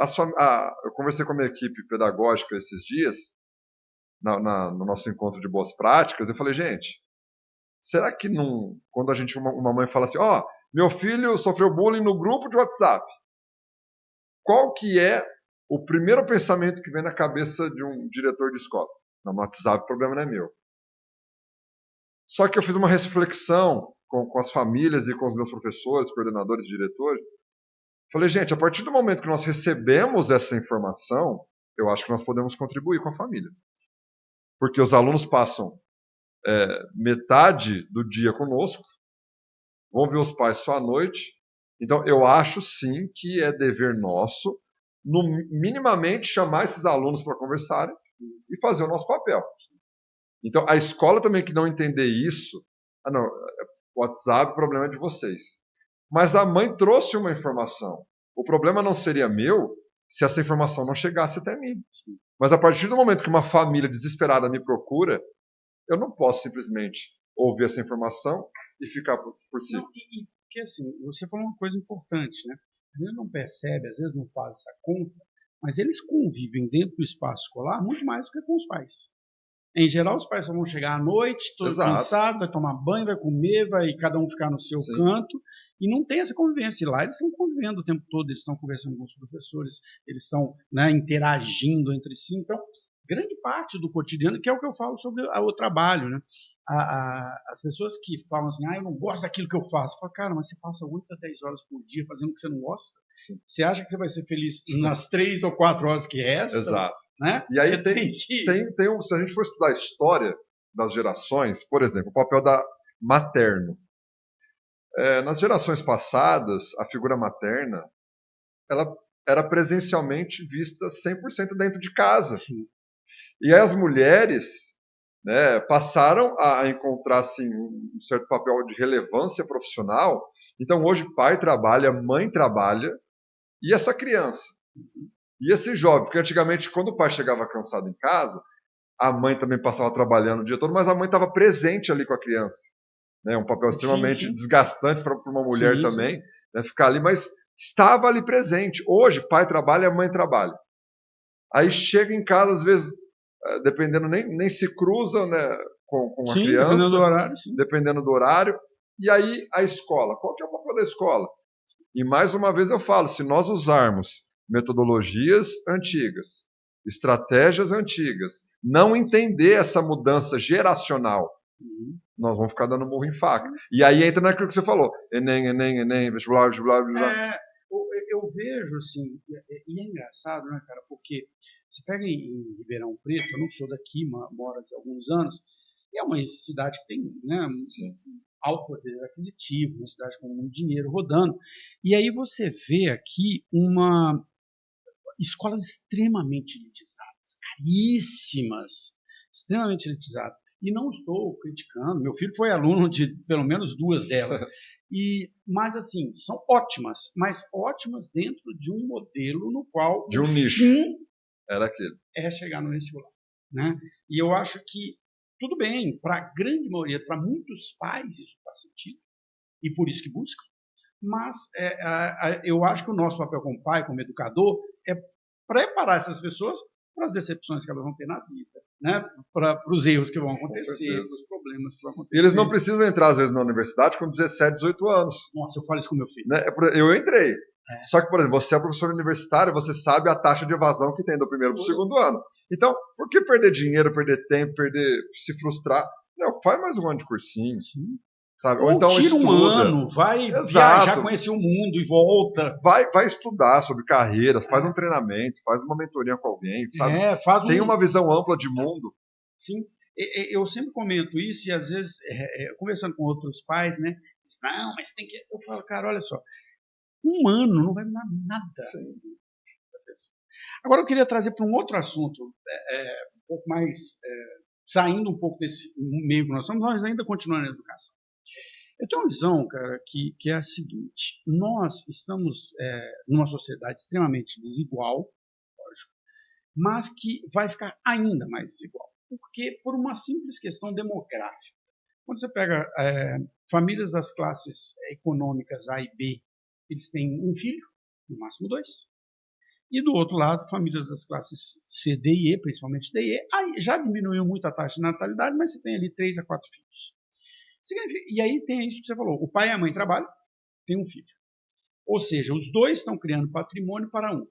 eu conversei com a minha equipe pedagógica esses dias, no nosso encontro de boas práticas, eu falei, gente, será que não, quando uma mãe fala assim, meu filho sofreu bullying no grupo de WhatsApp, qual que é o primeiro pensamento que vem na cabeça de um diretor de escola? No WhatsApp o problema não é meu. Só que eu fiz uma reflexão com as famílias e com os meus professores, coordenadores e diretores. Falei, gente, a partir do momento que nós recebemos essa informação, eu acho que nós podemos contribuir com a família. Porque os alunos passam metade do dia conosco, vão ver os pais só à noite. Então, eu acho sim que é dever nosso, minimamente, chamar esses alunos para conversarem e fazer o nosso papel. Então, a escola também que não entender isso, não, WhatsApp, o problema é de vocês. Mas a mãe trouxe uma informação. O problema não seria meu se essa informação não chegasse até mim. Mas a partir do momento que uma família desesperada me procura, eu não posso simplesmente ouvir essa informação e ficar por cima. Não, porque assim, você falou uma coisa importante, né? Às vezes não percebe, às vezes não faz essa conta, mas eles convivem dentro do espaço escolar muito mais do que com os pais. Em geral, os pais só vão chegar à noite, todo cansado, vai tomar banho, vai comer, vai cada um ficar no seu canto, e não tem essa convivência. E lá eles estão convivendo o tempo todo, eles estão conversando com os professores, eles estão, né, interagindo entre si. Então, grande parte do cotidiano, que é o que eu falo sobre o trabalho, né? As pessoas que falam assim, eu não gosto daquilo que eu faço. Eu falo, cara, mas você passa 8 a 10 horas por dia fazendo o que você não gosta? Sim. Você acha que você vai ser feliz nas 3 ou 4 horas que restam? Exato. Né? E aí se a gente for estudar a história das gerações, por exemplo, o papel da materno. Nas gerações passadas, a figura materna ela era presencialmente vista 100% dentro de casa. Sim. E aí as mulheres, né, passaram a encontrar assim, um certo papel de relevância profissional. Então hoje pai trabalha, mãe trabalha, e essa criança. E esse jovem, porque antigamente quando o pai chegava cansado em casa, a mãe também passava trabalhando o dia todo, mas a mãe estava presente ali com a criança. Né, um papel extremamente desgastante para uma mulher também, né, ficar ali, mas estava ali presente. Hoje, pai trabalha, a mãe trabalha. Aí chega em casa, às vezes, dependendo, nem se cruza, né, com a criança. Dependendo do horário. Dependendo do horário. E aí, a escola. Qual que é o papel da escola? E mais uma vez eu falo, se nós usarmos metodologias antigas, estratégias antigas, não entender essa mudança geracional, nós vamos ficar dando murro em faca. E aí entra naquilo que você falou, Enem, vestibular. Eu vejo, assim, e é engraçado, né, cara, porque você pega em Ribeirão Preto, eu não sou daqui, moro aqui há alguns anos, e é uma cidade que tem, né, alto poder aquisitivo, uma cidade com muito dinheiro rodando, e aí você vê aqui escolas extremamente elitizadas, caríssimas, extremamente elitizadas. E não estou criticando, meu filho foi aluno de pelo menos 2 delas. Mas assim, são ótimas, mas ótimas dentro de um modelo no qual de um nicho era aquele. É chegar no vestibular, né? E eu acho que tudo bem, para a grande maioria, para muitos pais isso faz sentido, e por isso que buscam, mas eu acho que o nosso papel como pai, como educador, é preparar essas pessoas para as decepções que elas vão ter na vida, né? Para os erros que vão acontecer, para os problemas que vão acontecer. Eles não precisam entrar, às vezes, na universidade com 17, 18 anos. Nossa, eu falo isso com meu filho. Né? Eu entrei. Só que, por exemplo, você é professor universitário, você sabe a taxa de evasão que tem do primeiro para o segundo ano. Então, por que perder dinheiro, perder tempo, se frustrar? Não, faz mais um ano de cursinho. Sim. Sabe? Ou então tira um estuda. ano, vai Exato. viajar, conhecer o mundo e volta. Vai estudar sobre carreira, faz um treinamento, faz uma mentoria com alguém, sabe? Tem uma visão ampla de mundo. Sim, eu sempre comento isso e às vezes, conversando com outros pais, né? Não, mas tem que... Eu falo, cara, olha só, um ano não vai mudar nada. Sim. Agora eu queria trazer para um outro assunto, um pouco mais, saindo um pouco desse meio que nós estamos, nós ainda continuando na educação. Eu tenho uma visão, cara, que é a seguinte: nós estamos numa sociedade extremamente desigual, lógico, mas que vai ficar ainda mais desigual. Porque por uma simples questão demográfica. Quando você pega famílias das classes econômicas A e B, eles têm um filho, no máximo dois. E do outro lado, famílias das classes C, D e E, principalmente D e E, aí já diminuiu muito a taxa de natalidade, mas você tem ali 3 a 4 filhos. E aí tem isso que você falou: o pai e a mãe trabalham, tem um filho. Ou seja, os dois estão criando patrimônio para um.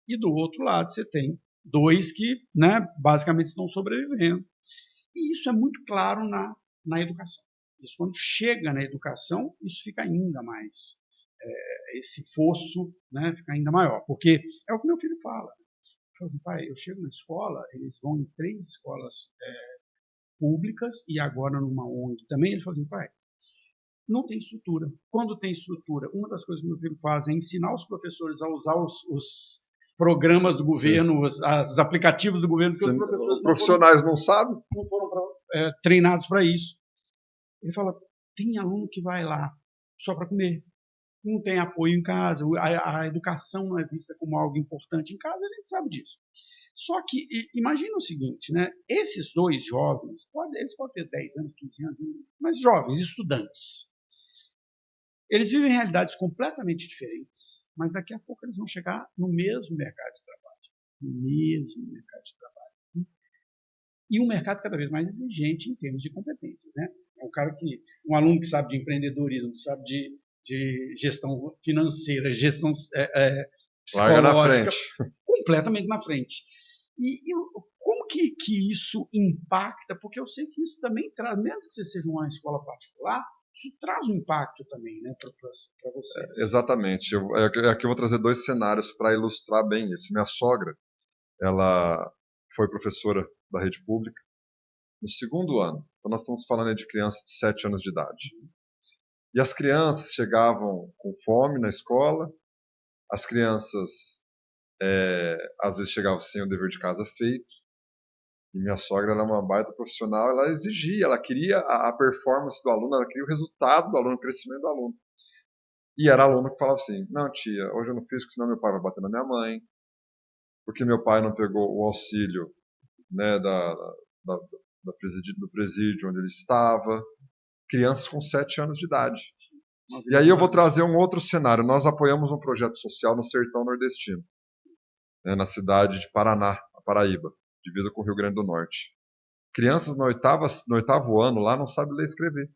E do outro lado você tem dois que, né, basicamente estão sobrevivendo. E isso é muito claro na educação. Isso, quando chega na educação, isso fica ainda mais, esse fosso, né, fica ainda maior. Porque é o que meu filho fala. Ele fala assim: pai, eu chego na escola, eles vão em 3 escolas públicas e agora numa ONG também. Ele fala assim: pai, não tem estrutura. Quando tem estrutura, uma das coisas que meu filho faz é ensinar os professores a usar os programas do governo, os aplicativos do governo, porque os profissionais não sabem. Não foram treinados para isso. Ele fala: tem aluno que vai lá só para comer, não tem apoio em casa, a educação não é vista como algo importante em casa, a gente sabe disso. Só que imagina o seguinte, né? Esses dois jovens, eles podem ter 10 anos, 15 anos, mas jovens, estudantes, eles vivem realidades completamente diferentes, mas daqui a pouco eles vão chegar no mesmo mercado de trabalho. No mesmo mercado de trabalho. E um mercado cada vez mais exigente em termos de competências, né? Um aluno que sabe de empreendedorismo, que sabe de gestão financeira, gestão psicológica, completamente na frente. E como que isso impacta? Porque eu sei que isso também traz, mesmo que você seja uma escola particular, isso traz um impacto também, né, para vocês. Exatamente. Aqui eu vou trazer 2 cenários para ilustrar bem isso. Minha sogra, ela foi professora da rede pública no segundo ano. Então nós estamos falando de crianças de 7 anos de idade. E as crianças chegavam com fome na escola, as crianças às vezes chegavam sem o dever de casa feito. E minha sogra era uma baita profissional, ela exigia, ela queria a performance do aluno, ela queria o resultado do aluno, o crescimento do aluno. E era aluno que falava assim: não, tia, hoje eu não fiz porque senão meu pai vai bater na minha mãe, porque meu pai não pegou o auxílio, né, do presídio onde ele estava. Crianças com 7 anos de idade. E aí eu vou trazer um outro cenário. Nós apoiamos um projeto social no sertão nordestino, né, na cidade de Paraná, a Paraíba, divisa com o Rio Grande do Norte. Crianças no 8º ano lá não sabem ler e escrever.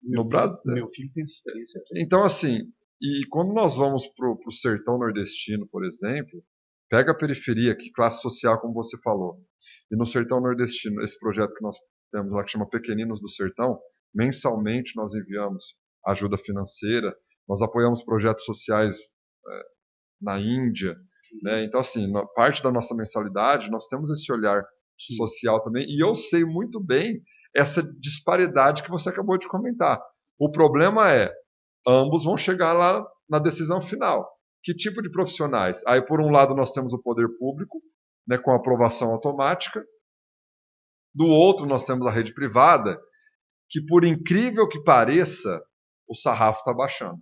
No Brasil. Meu filho tem experiência aqui. Então, assim, e quando nós vamos para o sertão nordestino, por exemplo, pega a periferia, que classe social, como você falou. E no sertão nordestino, esse projeto que nós temos lá, que chama Pequeninos do Sertão, mensalmente nós enviamos ajuda financeira, nós apoiamos projetos sociais na Índia, né? Então, assim, parte da nossa mensalidade, nós temos esse olhar social também, e eu sei muito bem essa disparidade que você acabou de comentar. O problema é, ambos vão chegar lá na decisão final. Que tipo de profissionais? Aí, por um lado, nós temos o poder público, né, com aprovação automática. Do outro, nós temos a rede privada, que, por incrível que pareça, o sarrafo está baixando.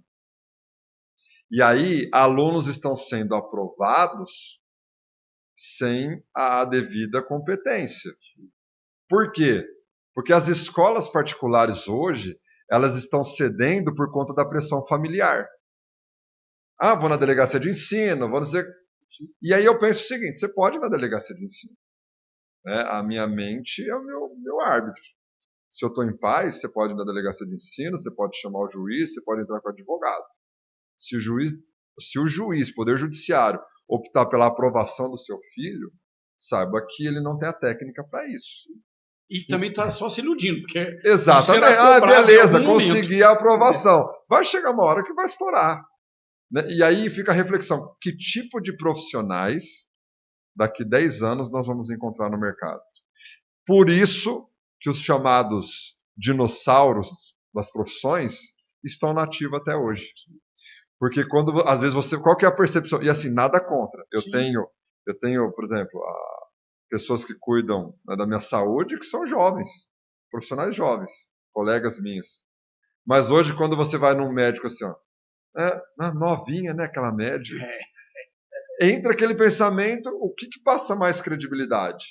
E aí, alunos estão sendo aprovados sem a devida competência. Por quê? Porque as escolas particulares hoje, elas estão cedendo por conta da pressão familiar. Ah, vou na delegacia de ensino, vou dizer... E aí eu penso o seguinte: você pode ir na delegacia de ensino. Né? A minha mente é o meu árbitro. Se eu estou em paz, você pode ir na delegacia de ensino, você pode chamar o juiz, você pode entrar com o advogado. Se o juiz se o juiz, Poder Judiciário, optar pela aprovação do seu filho, saiba que ele não tem a técnica para isso. E também está só se iludindo, porque exatamente. Beleza, consegui a aprovação. Vai chegar uma hora que vai estourar. Né? E aí fica a reflexão, que tipo de profissionais daqui 10 anos nós vamos encontrar no mercado? Por isso que os chamados dinossauros das profissões estão na ativa até hoje. Porque quando, às vezes, qual que é a percepção? E assim, nada contra. Eu tenho, por exemplo, pessoas que cuidam, né, da minha saúde, que são jovens, profissionais jovens, colegas minhas. Mas hoje, quando você vai num médico assim, ó, novinha, né, aquela médica, entra aquele pensamento, o que passa mais credibilidade?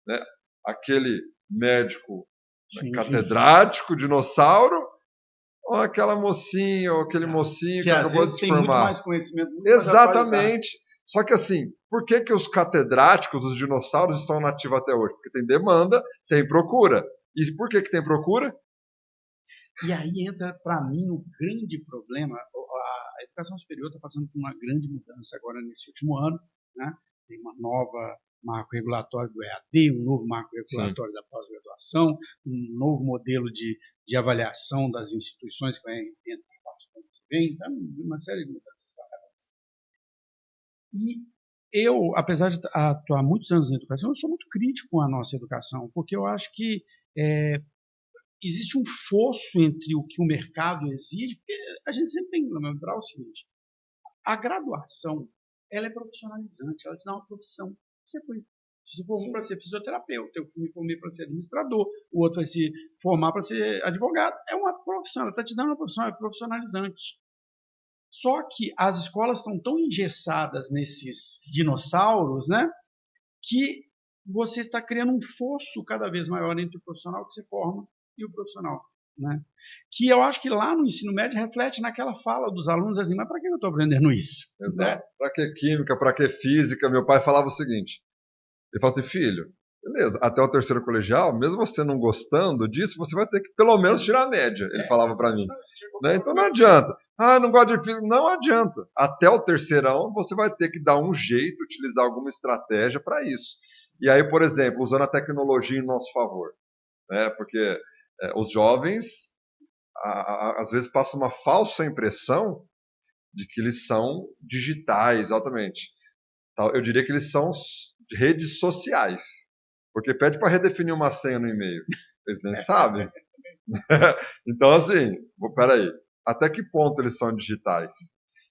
Né? Aquele médico catedrático, dinossauro, ou aquela mocinha, ou aquele mocinho que acabou de se formar? Muito mais conhecimento. Exatamente. Só que assim, por que os catedráticos, os dinossauros, estão nativos até hoje? Porque tem demanda, tem procura. E por que tem procura? E aí entra, para mim, um grande problema. A educação superior está passando por uma grande mudança agora nesse último ano. Né? Tem uma nova marco regulatório do EAD, um novo marco regulatório da pós-graduação, um novo modelo de avaliação das instituições que vai entrar a partir do ano que vem. Então, uma série de mudanças paralelas. E eu, apesar de atuar muitos anos na educação, eu sou muito crítico com a nossa educação, porque eu acho que existe um fosso entre o que o mercado exige, porque a gente sempre tem que lembrar o seguinte: a graduação, ela é profissionalizante, ela te dá uma profissão. Você formou para ser fisioterapeuta, eu me formei para ser administrador, o outro vai se formar para ser advogado. É uma profissão, ela está te dando uma profissão, é profissionalizante. Só que as escolas estão tão engessadas nesses dinossauros, né, que você está criando um fosso cada vez maior entre o profissional que você forma e o profissional. Né? Que eu acho que lá no ensino médio reflete naquela fala dos alunos assim, mas para que eu estou aprendendo isso? Né? Para que química, para que física? Meu pai falava o seguinte, ele falava assim, filho, beleza, até o terceiro colegial, mesmo você não gostando disso, você vai ter que pelo menos tirar a média, ele falava para mim. Né? Então não adianta. Não gosto de física. Não adianta. Até o terceirão, você vai ter que dar um jeito, utilizar alguma estratégia para isso. E aí, por exemplo, usando a tecnologia em nosso favor. Né? Porque os jovens, às vezes, passam uma falsa impressão de que eles são digitais, altamente. Eu diria que eles são redes sociais. Porque pede para redefinir uma senha no e-mail. Eles nem sabem. Então, assim, peraí. Até que ponto eles são digitais?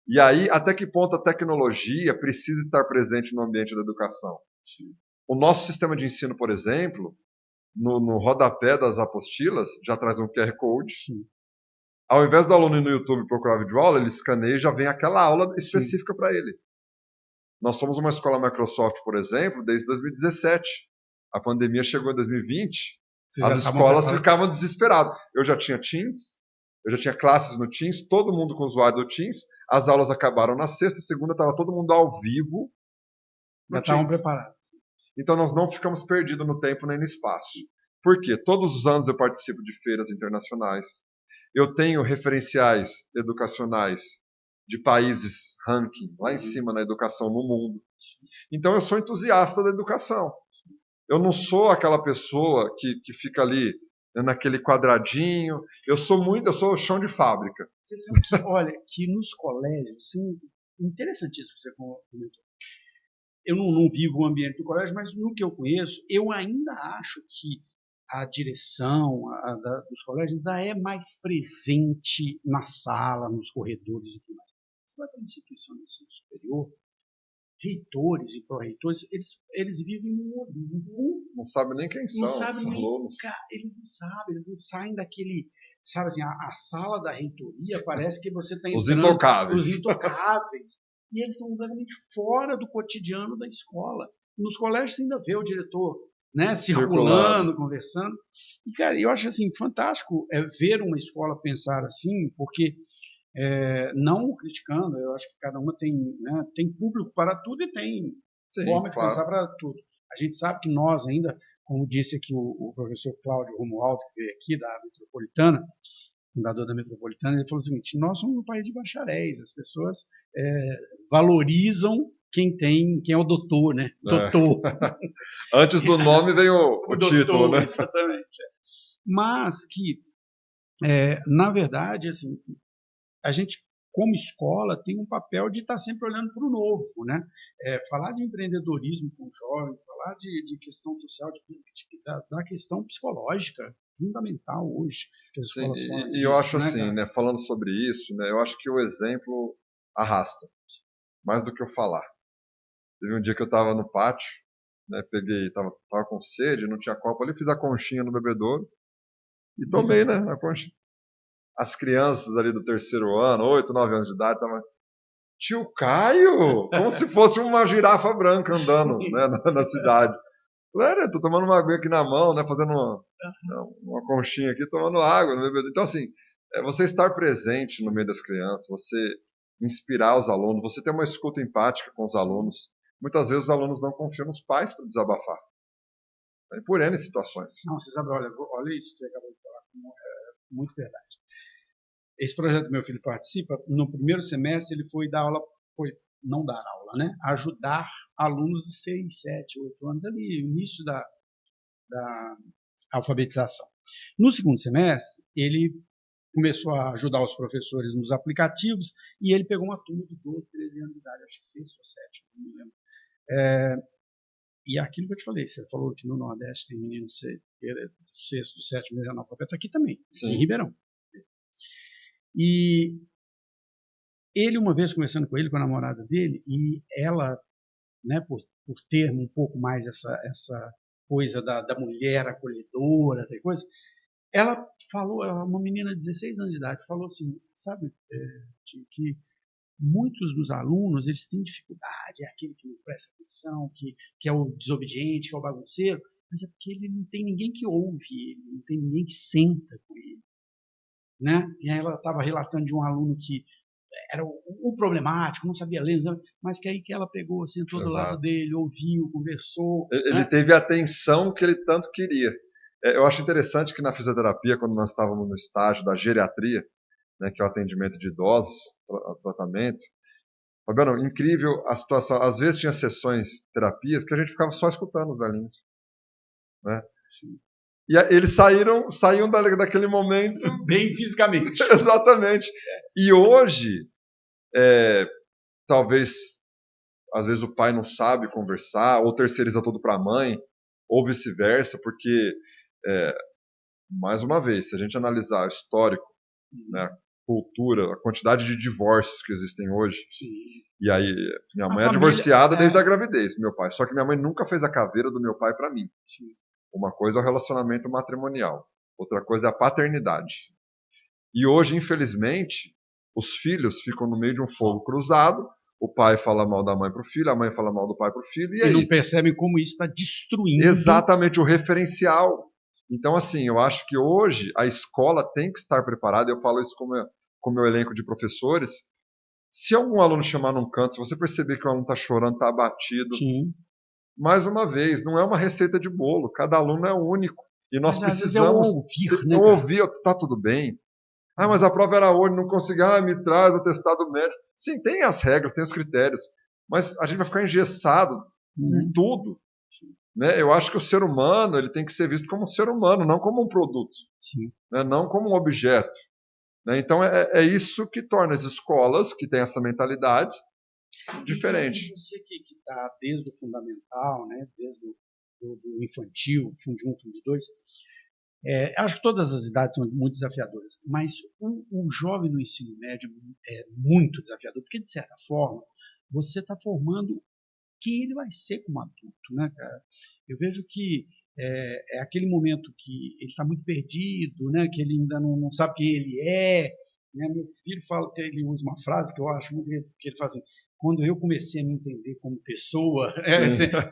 E aí, até que ponto a tecnologia precisa estar presente no ambiente da educação? Sim. O nosso sistema de ensino, por exemplo, no rodapé das apostilas, já traz um QR Code. Sim. Ao invés do aluno ir no YouTube procurar vídeo aula, ele escaneia e já vem aquela aula específica para ele. Nós somos uma escola Microsoft, por exemplo, desde 2017. A pandemia chegou em 2020. As escolas ficavam desesperadas. Eu já tinha Teams, eu já tinha classes no Teams, todo mundo com usuário do Teams. As aulas acabaram na sexta, segunda estava todo mundo ao vivo. Já estavam preparados. Então nós não ficamos perdidos no tempo nem no espaço. Por quê? Todos os anos eu participo de feiras internacionais. Eu tenho referenciais educacionais de países ranking lá em cima na educação no mundo. Então eu sou entusiasta da educação. Eu não sou aquela pessoa que fica ali naquele quadradinho. Eu sou chão de fábrica. Você sabe que, olha, que nos colégios, sim, interessantíssimo que você comentou. Eu não vivo o ambiente do colégio, mas no que eu conheço, eu ainda acho que a direção dos colégios ainda é mais presente na sala, nos corredores e tudo mais. Você vai para a instituição de ensino superior, reitores e pró-reitores, eles vivem no Olimpo. Não sabem nem quem são os alunos. Eles não sabem, eles não saem daquele... Sabe assim, a sala da reitoria parece que você está entrando... Os intocáveis. E eles estão completamente fora do cotidiano da escola. Nos colégios você ainda vê o diretor, né, circulando, conversando. E, cara, eu acho assim, fantástico ver uma escola pensar assim, porque... não criticando, eu acho que cada uma tem público para tudo e tem forma de pensar para tudo. A gente sabe que nós ainda, como disse aqui o professor Cláudio Romualdo, que veio aqui da Metropolitana, fundador da Metropolitana, ele falou o seguinte: nós somos um país de bacharéis, as pessoas valorizam quem é o doutor, né? Doutor. Antes do nome vem o título, doutor, né? Exatamente. Mas que, na verdade, assim, a gente, como escola, tem um papel de estar sempre olhando para o novo, né? Falar de empreendedorismo com jovens, falar de questão social, da questão psicológica, fundamental hoje que as escolas falam E disso, eu acho né, assim, né, falando sobre isso, né, eu acho que o exemplo arrasta, mais do que eu falar. Teve um dia que eu estava no pátio, né, tava com sede, não tinha copo ali, fiz a conchinha no bebedouro e tomei, né, a conchinha. As crianças ali do terceiro ano, 8, 9 anos de idade, estavam: tio Caio! Como se fosse uma girafa branca andando, né, na cidade. Claro, eu tô tomando uma aguinha aqui na mão, né, fazendo uma conchinha aqui, tomando água no bebedouro. Então, assim, você estar presente no meio das crianças, você inspirar os alunos, você ter uma escuta empática com os alunos. Muitas vezes os alunos não confiam nos pais para desabafar. Por N situações. Nossa, Isabel, olha isso que você acabou de falar, muito verdade. Esse projeto que meu filho participa, no primeiro semestre ele foi dar aula, não dar aula, né? Ajudar alunos de 6, 7, 8 anos, ali, início da alfabetização. No segundo semestre, ele começou a ajudar os professores nos aplicativos e ele pegou uma turma de 12, 13 anos de idade, acho que 6 ou 7, não me lembro. E aquilo que eu te falei, você falou que no Nordeste tem meninos do sexto, do sétimo, do analfabeto, aqui também, em Ribeirão. E ele, uma vez conversando com ele, com a namorada dele, e ela, né, por ter um pouco mais essa coisa da mulher acolhedora, coisa, ela falou, uma menina de 16 anos de idade, falou assim, sabe, que muitos dos alunos, eles têm dificuldade, é aquele que não presta atenção, que é o desobediente, que é o bagunceiro, mas é porque ele não tem ninguém que ouve ele, não tem ninguém que senta com ele. Né? E aí ela estava relatando de um aluno que era o problemático, não sabia ler, mas que aí que ela pegou, sentou do lado dele, ouviu, conversou. Ele teve a atenção que ele tanto queria. Eu acho interessante que na fisioterapia, quando nós estávamos no estágio da geriatria, né, que é o atendimento de idosos, tratamento, Fabiano, incrível a situação. Às vezes tinha sessões, terapias, que a gente ficava só escutando os velhinhos. Né? E eles saíam daquele momento... Bem fisicamente. Exatamente. E hoje, talvez, às vezes o pai não sabe conversar, ou terceiriza tudo para a mãe, ou vice-versa, porque, mais uma vez, se a gente analisar o histórico, né, cultura, a quantidade de divórcios que existem hoje. Sim. E aí, minha mãe é divorciada desde a gravidez, meu pai. Só que minha mãe nunca fez a caveira do meu pai para mim. Sim. Uma coisa é o relacionamento matrimonial, outra coisa é a paternidade. E hoje, infelizmente, os filhos ficam no meio de um fogo cruzado. O pai fala mal da mãe para o filho, a mãe fala mal do pai para o filho. E aí? Não percebem como isso está destruindo. Exatamente, o referencial. Então, assim, eu acho que hoje a escola tem que estar preparada. Eu falo isso com o meu elenco de professores. Se algum aluno chamar num canto, se você perceber que o aluno está chorando, está abatido, Sim. Mais uma vez, não é uma receita de bolo. Cada aluno é único. E nós precisamos ouvir, tá tudo bem. Ah, mas a prova era hoje, não consegui. Ah, me traz atestado médico. Sim, tem as regras, tem os critérios. Mas a gente vai ficar engessado em tudo. Né? Eu acho que o ser humano ele tem que ser visto como um ser humano, não como um produto. Sim. Né? Não como um objeto. Né? Então é isso que torna as escolas que têm essa mentalidade diferente. E você que está desde o fundamental, né, desde do infantil, Fundo 1, Fundo 2, acho que todas as idades são muito desafiadoras, mas o jovem no ensino médio é muito desafiador, porque, de certa forma, você está formando quem ele vai ser como adulto. Né, cara? Eu vejo que é aquele momento que ele está muito perdido, né, que ele ainda não sabe quem ele é. Né? Meu filho fala, ele usa uma frase que eu acho muito que ele fala assim: quando eu comecei a me entender como pessoa,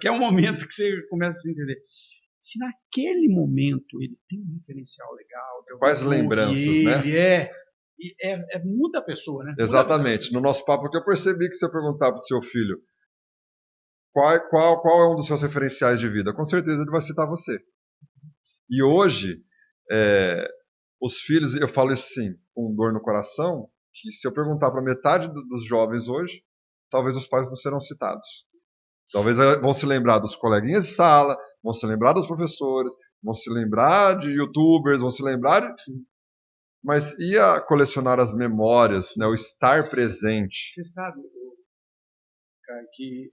que é um momento que você começa a se entender. Se naquele momento ele tem um referencial legal, quais lembranças, né? Muda a pessoa, né? Exatamente. No nosso papo que eu percebi que se eu perguntar para o seu filho qual é um dos seus referenciais de vida, com certeza ele vai citar você. E hoje, os filhos, eu falo isso assim, com dor no coração, que se eu perguntar para metade dos jovens hoje, talvez os pais não serão citados. Talvez vão se lembrar dos coleguinhas de sala, vão se lembrar dos professores, vão se lembrar de youtubers, vão se lembrar de... Mas ia colecionar as memórias, né, o estar presente. Você sabe, cara, que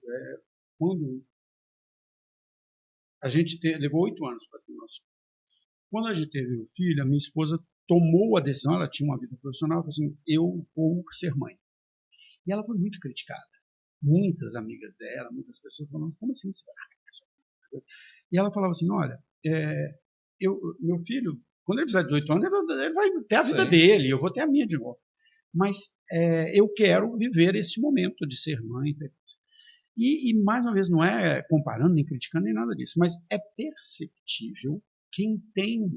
quando a gente levou 8 anos para ter o nosso filho. Quando a gente teve o filho, a minha esposa tomou a decisão, ela tinha uma vida profissional, falou assim, eu vou ser mãe. E ela foi muito criticada. Muitas amigas dela, muitas pessoas falavam assim, como assim você vai? E ela falava assim, olha, meu filho, quando ele fizer 18 anos, ele vai ter a vida dele, eu vou ter a minha de volta. Mas eu quero viver esse momento de ser mãe. E mais uma vez, não é comparando, nem criticando, nem nada disso, mas é perceptível quem tem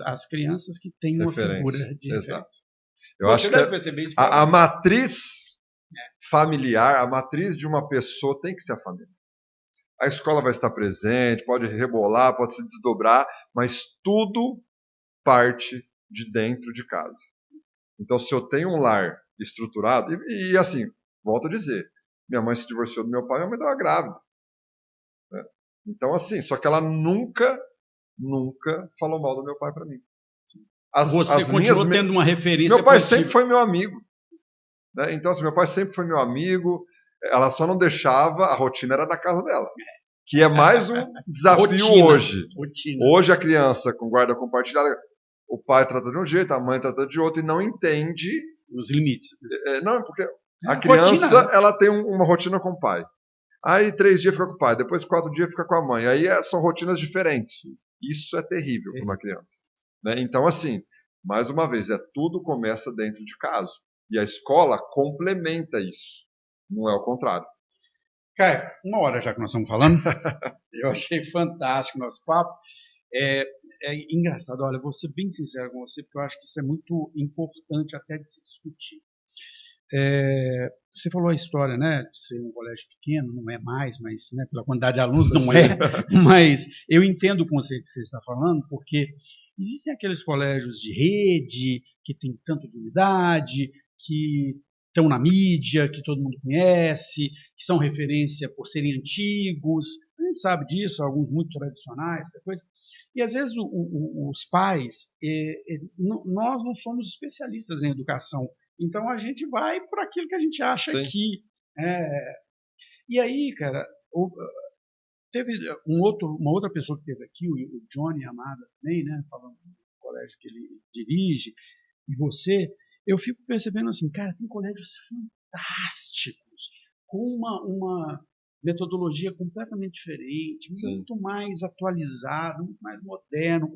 as crianças que têm uma figura de referência. Eu acho que a matriz familiar, a matriz de uma pessoa tem que ser a família. A escola vai estar presente, pode rebolar, pode se desdobrar, mas tudo parte de dentro de casa. Então, se eu tenho um lar estruturado, e assim, volto a dizer, minha mãe se divorciou do meu pai, minha mãe estava grávida. Né? Então, assim, só que ela nunca falou mal do meu pai para mim. Você continuou tendo uma referência. Meu pai sempre foi meu amigo. Né? Então, assim, meu pai sempre foi meu amigo. Ela só não deixava, a rotina era da casa dela. Que é mais um desafio hoje. Hoje a criança com guarda compartilhada, o pai trata de um jeito, a mãe trata de outro e não entende os limites. Né? Não, porque a criança ela tem uma rotina com o pai. Aí 3 dias fica com o pai, depois 4 dias fica com a mãe. Aí são rotinas diferentes. Isso é terrível para uma criança. Né? Então, assim, mais uma vez, tudo começa dentro de casa. E a escola complementa isso. Não é o contrário. Caio, 1 hora já que nós estamos falando. Eu achei fantástico o nosso papo. É engraçado, olha, vou ser bem sincero com você, porque eu acho que isso é muito importante até de se discutir. Você falou a história, né, de ser um colégio pequeno, não é mais, mas né, pela quantidade de alunos não é, mas eu entendo o conceito que você está falando, porque existem aqueles colégios de rede, que tem tanto de unidade, que estão na mídia, que todo mundo conhece, que são referência por serem antigos, a gente sabe disso, alguns muito tradicionais, essa coisa. E às vezes os pais, nós não somos especialistas em educação, então a gente vai por aquilo que a gente acha que. E aí, cara, teve uma outra pessoa que esteve aqui, o Johnny Amada também, né, falando do colégio que ele dirige, e você, eu fico percebendo assim, cara, tem colégios fantásticos, com uma metodologia completamente diferente, muito mais atualizado, muito mais moderno,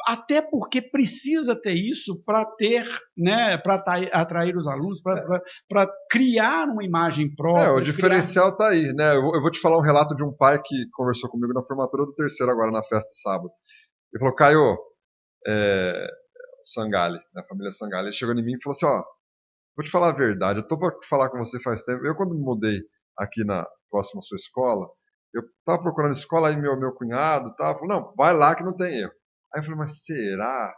até porque precisa ter isso para ter, né, para atrair os alunos, para criar uma imagem própria. O diferencial está aí, né? Eu vou te falar um relato de um pai que conversou comigo na formatura do 3º agora na festa de sábado. Ele falou, Caio, Sangalli, da família Sangalli, ele chegou em mim e falou assim, vou te falar a verdade, eu estou para falar com você faz tempo. Eu quando me mudei aqui próximo à sua escola, eu estava procurando escola, aí meu cunhado falou, não, vai lá que não tem erro. Aí eu falei, mas será?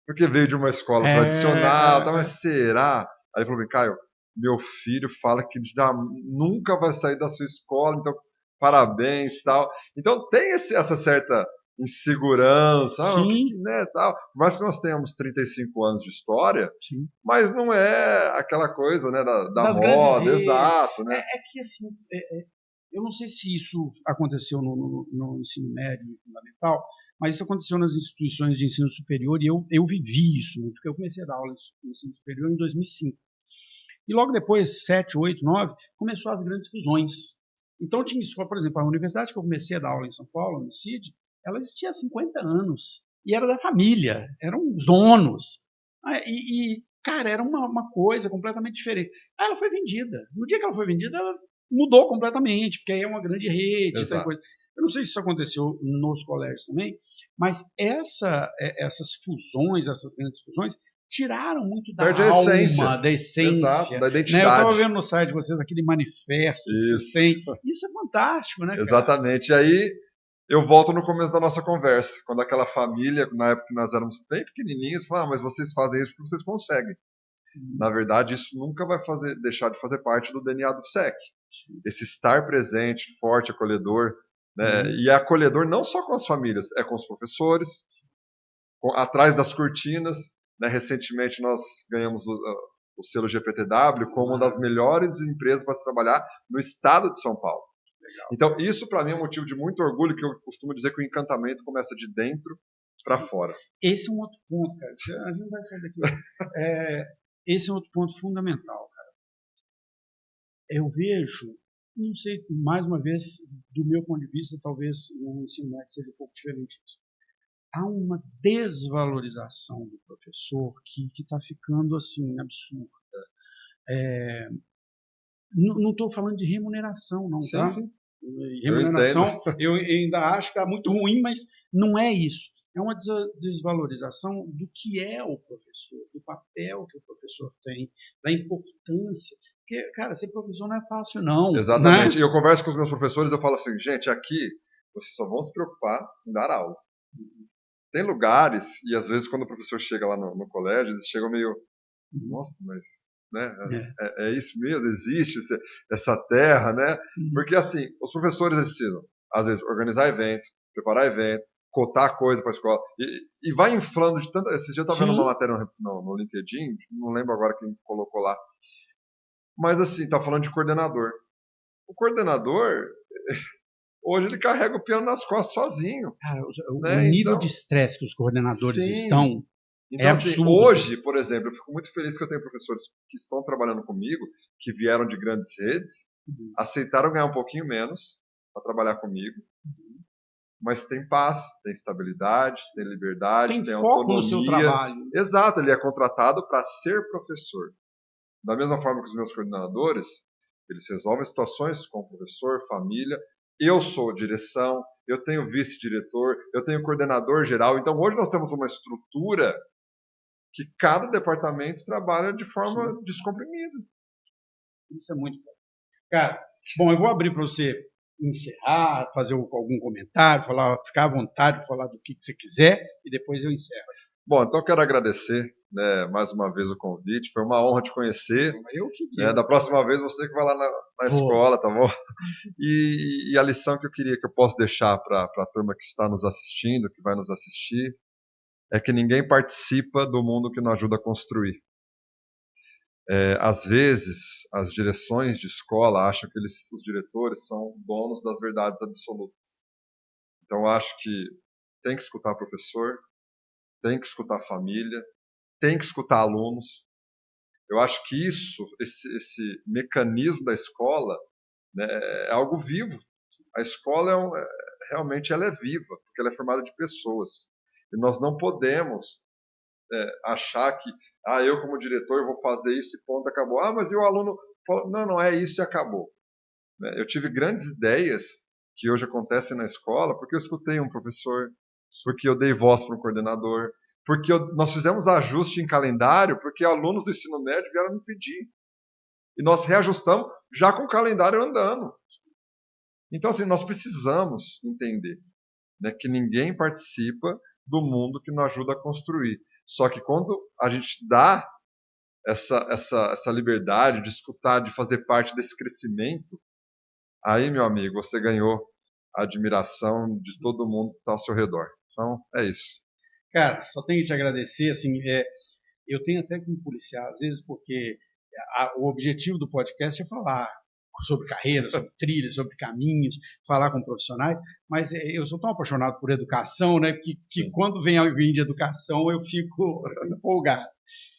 Porque veio de uma escola tradicional, mas será? Aí ele falou, Caio, meu filho fala que nunca vai sair da sua escola, então parabéns, tal. Então tem essa certa insegurança, né, tal. Por mais que nós tenhamos 35 anos de história, mas não é aquela coisa, né, da moda, exato, né? É que assim, eu não sei se isso aconteceu no ensino médio e fundamental, mas isso aconteceu nas instituições de ensino superior e eu vivi isso, porque eu comecei a dar aula no ensino superior em 2005. E logo depois, 7, 8, 9, começou as grandes fusões. Então tinha escola, por exemplo, a universidade que eu comecei a dar aula em São Paulo, no CID, ela existia há 50 anos e era da família, eram os donos. Cara, era uma coisa completamente diferente. Aí ela foi vendida. No dia que ela foi vendida, ela mudou completamente, porque aí é uma grande rede. Coisa. Eu não sei se isso aconteceu nos colégios também, mas essas fusões, essas grandes fusões, tiraram muito da alma, da essência. Exato, da identidade. Né? Eu estava vendo no site de vocês aquele manifesto que vocês têm. Isso é fantástico, né, cara? Exatamente. E aí, eu volto no começo da nossa conversa, quando aquela família, na época que nós éramos bem pequenininhos, falava, mas vocês fazem isso porque vocês conseguem. Na verdade, isso nunca vai deixar de fazer parte do DNA do SEC. Esse estar presente, forte, acolhedor, né? E é acolhedor não só com as famílias, é com os professores, atrás das cortinas. Né? Recentemente nós ganhamos o selo GPTW como uma das melhores empresas para se trabalhar no estado de São Paulo. Legal. Então, isso para mim é um motivo de muito orgulho, que eu costumo dizer que o encantamento começa de dentro para fora. Esse é um outro ponto, cara. A gente vai sair daqui. Esse é um outro ponto fundamental, cara. Eu vejo, não sei, mais uma vez, do meu ponto de vista, talvez no ensino médio seja um pouco diferente disso. Há uma desvalorização do professor que está ficando assim absurda. Não estou falando de remuneração, não, sim, tá? Sim. Remuneração, eu ainda acho que é muito ruim, mas não é isso. É uma desvalorização do que é o professor, do papel que o professor tem, da importância. Porque, cara, ser professor não é fácil, não. Exatamente. Né? E eu converso com os meus professores, eu falo assim, gente, aqui vocês só vão se preocupar em dar aula. Tem lugares, e às vezes quando o professor chega lá no colégio, eles chegam meio, nossa, mas né, é isso mesmo, existe essa terra, né? Porque assim, os professores eles precisam, às vezes, organizar evento, preparar evento, cotar coisa para a escola, e vai inflando de tanto. Esses dias eu estava vendo uma matéria no LinkedIn, não lembro agora quem colocou lá, mas assim, tá falando de coordenador. O coordenador, hoje ele carrega o piano nas costas sozinho. Cara, o nível de estresse que os coordenadores estão então, é absurdo. Assim, hoje, por exemplo, eu fico muito feliz que eu tenho professores que estão trabalhando comigo, que vieram de grandes redes, aceitaram ganhar um pouquinho menos para trabalhar comigo, mas tem paz, tem estabilidade, tem liberdade, tem foco autonomia. No seu trabalho. Exato, ele é contratado para ser professor. Da mesma forma que os meus coordenadores, eles resolvem situações com o professor, família. Eu sou direção, eu tenho vice-diretor, eu tenho coordenador geral. Então, hoje nós temos uma estrutura que cada departamento trabalha de forma descomprimida. Isso é muito bom. Cara, bom, eu vou abrir para você encerrar, fazer algum comentário, ficar à vontade para falar do que você quiser e depois eu encerro. Bom, então eu quero agradecer, né, mais uma vez o convite. Foi uma honra te conhecer. Eu que digo. Da próxima vez você que vai lá na escola, tá bom? E a lição que eu queria que eu posso deixar para a turma que está nos assistindo, que vai nos assistir, é que ninguém participa do mundo que não ajuda a construir. Às vezes, as direções de escola acham que os diretores são donos das verdades absolutas. Então, eu acho que tem que escutar o professor, tem que escutar a família, tem que escutar alunos. Eu acho que esse mecanismo da escola, né, é algo vivo. A escola realmente ela é viva, porque ela é formada de pessoas. E nós não podemos achar que eu como diretor vou fazer isso e ponto, acabou. Mas e o aluno falou, não é isso e acabou. Eu tive grandes ideias que hoje acontecem na escola porque eu escutei um professor, porque eu dei voz para um coordenador, porque nós fizemos ajuste em calendário porque alunos do ensino médio vieram me pedir. E nós reajustamos já com o calendário andando. Então, assim, nós precisamos entender, né, que ninguém participa do mundo que nos ajuda a construir. Só que quando a gente dá essa liberdade de escutar, de fazer parte desse crescimento, aí, meu amigo, você ganhou a admiração de todo mundo que está ao seu redor. Então, é isso. Cara, só tenho que te agradecer. Assim, eu tenho até que me policiar, às vezes, porque o objetivo do podcast é falar sobre carreira, sobre trilhas, sobre caminhos, falar com profissionais, mas eu sou tão apaixonado por educação, né, que quando vem a vir de educação eu fico empolgado.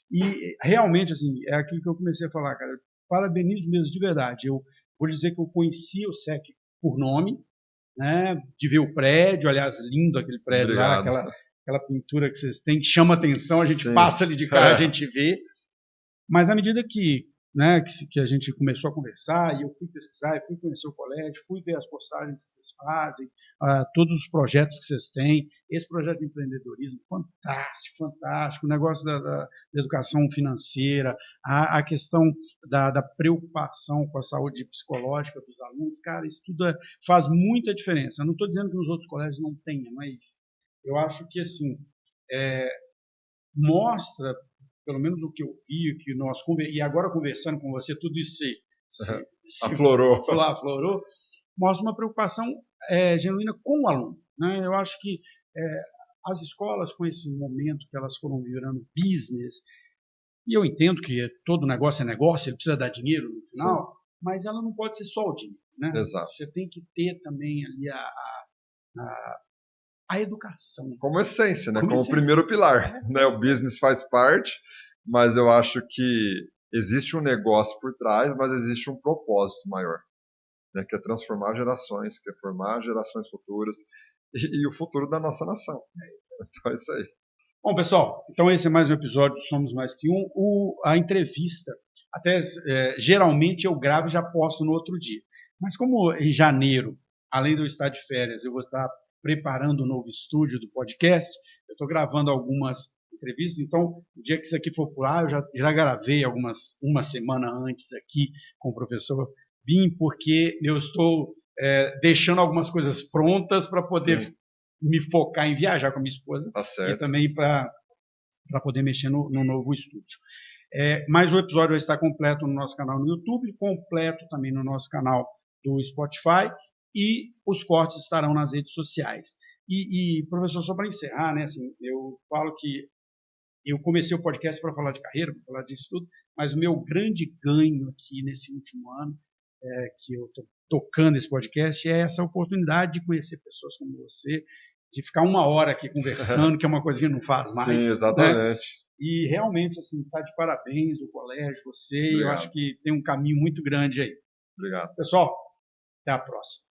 E realmente, assim, é aquilo que eu comecei a falar, cara, parabenizo mesmo de verdade. Eu vou dizer que eu conhecia o SEC por nome, né, de ver o prédio, aliás, lindo aquele prédio. Obrigado. Lá, aquela pintura que vocês têm, que chama atenção, a gente passa ali de carro, a gente vê. Mas à medida que né, que a gente começou a conversar, e eu fui pesquisar, fui conhecer o colégio, fui ver as postagens que vocês fazem, todos os projetos que vocês têm. Esse projeto de empreendedorismo, fantástico, fantástico. O negócio da educação financeira, a questão da preocupação com a saúde psicológica dos alunos, cara, isso tudo faz muita diferença. Eu não estou dizendo que nos outros colégios não tenha, mas eu acho que, assim, mostra, pelo menos o que eu vi, que nós e agora conversando com você, tudo isso aflorou, mostra uma preocupação genuína com o aluno, né? Eu acho que as escolas, com esse momento que elas foram virando business, e eu entendo que todo negócio é negócio, ele precisa dar dinheiro no final, sim, mas ela não pode ser só o dinheiro, né? Exato. Você tem que ter também ali a educação. Como essência, né? Como primeiro pilar. Né? O business faz parte, mas eu acho que existe um negócio por trás, mas existe um propósito maior, né? Que é transformar gerações, que é formar gerações futuras e o futuro da nossa nação. Então é isso aí. Bom, pessoal, então esse é mais um episódio do Somos Mais Que Um. A entrevista, até geralmente eu gravo e já posto no outro dia. Mas como em janeiro, além de eu estar de férias, eu vou estar preparando um novo estúdio do podcast, eu estou gravando algumas entrevistas, então o dia que isso aqui for por ar, eu já gravei uma semana antes aqui com o professor Bim, porque eu estou deixando algumas coisas prontas para poder... Sim. Me focar em viajar com a minha esposa, tá certo, e também para poder mexer no novo estúdio. Mas o episódio vai estar completo no nosso canal no YouTube, completo também no nosso canal do Spotify, e os cortes estarão nas redes sociais. E professor, só para encerrar, né, assim, eu falo que eu comecei o podcast para falar de carreira, para falar disso tudo, mas o meu grande ganho aqui nesse último ano, que eu estou tocando esse podcast, é essa oportunidade de conhecer pessoas como você, de ficar uma hora aqui conversando, que é uma coisa que não faz mais. Sim, exatamente. Né? E realmente, assim, está de parabéns o colégio, você, Obrigado. Eu acho que tem um caminho muito grande aí. Obrigado. Pessoal, até a próxima.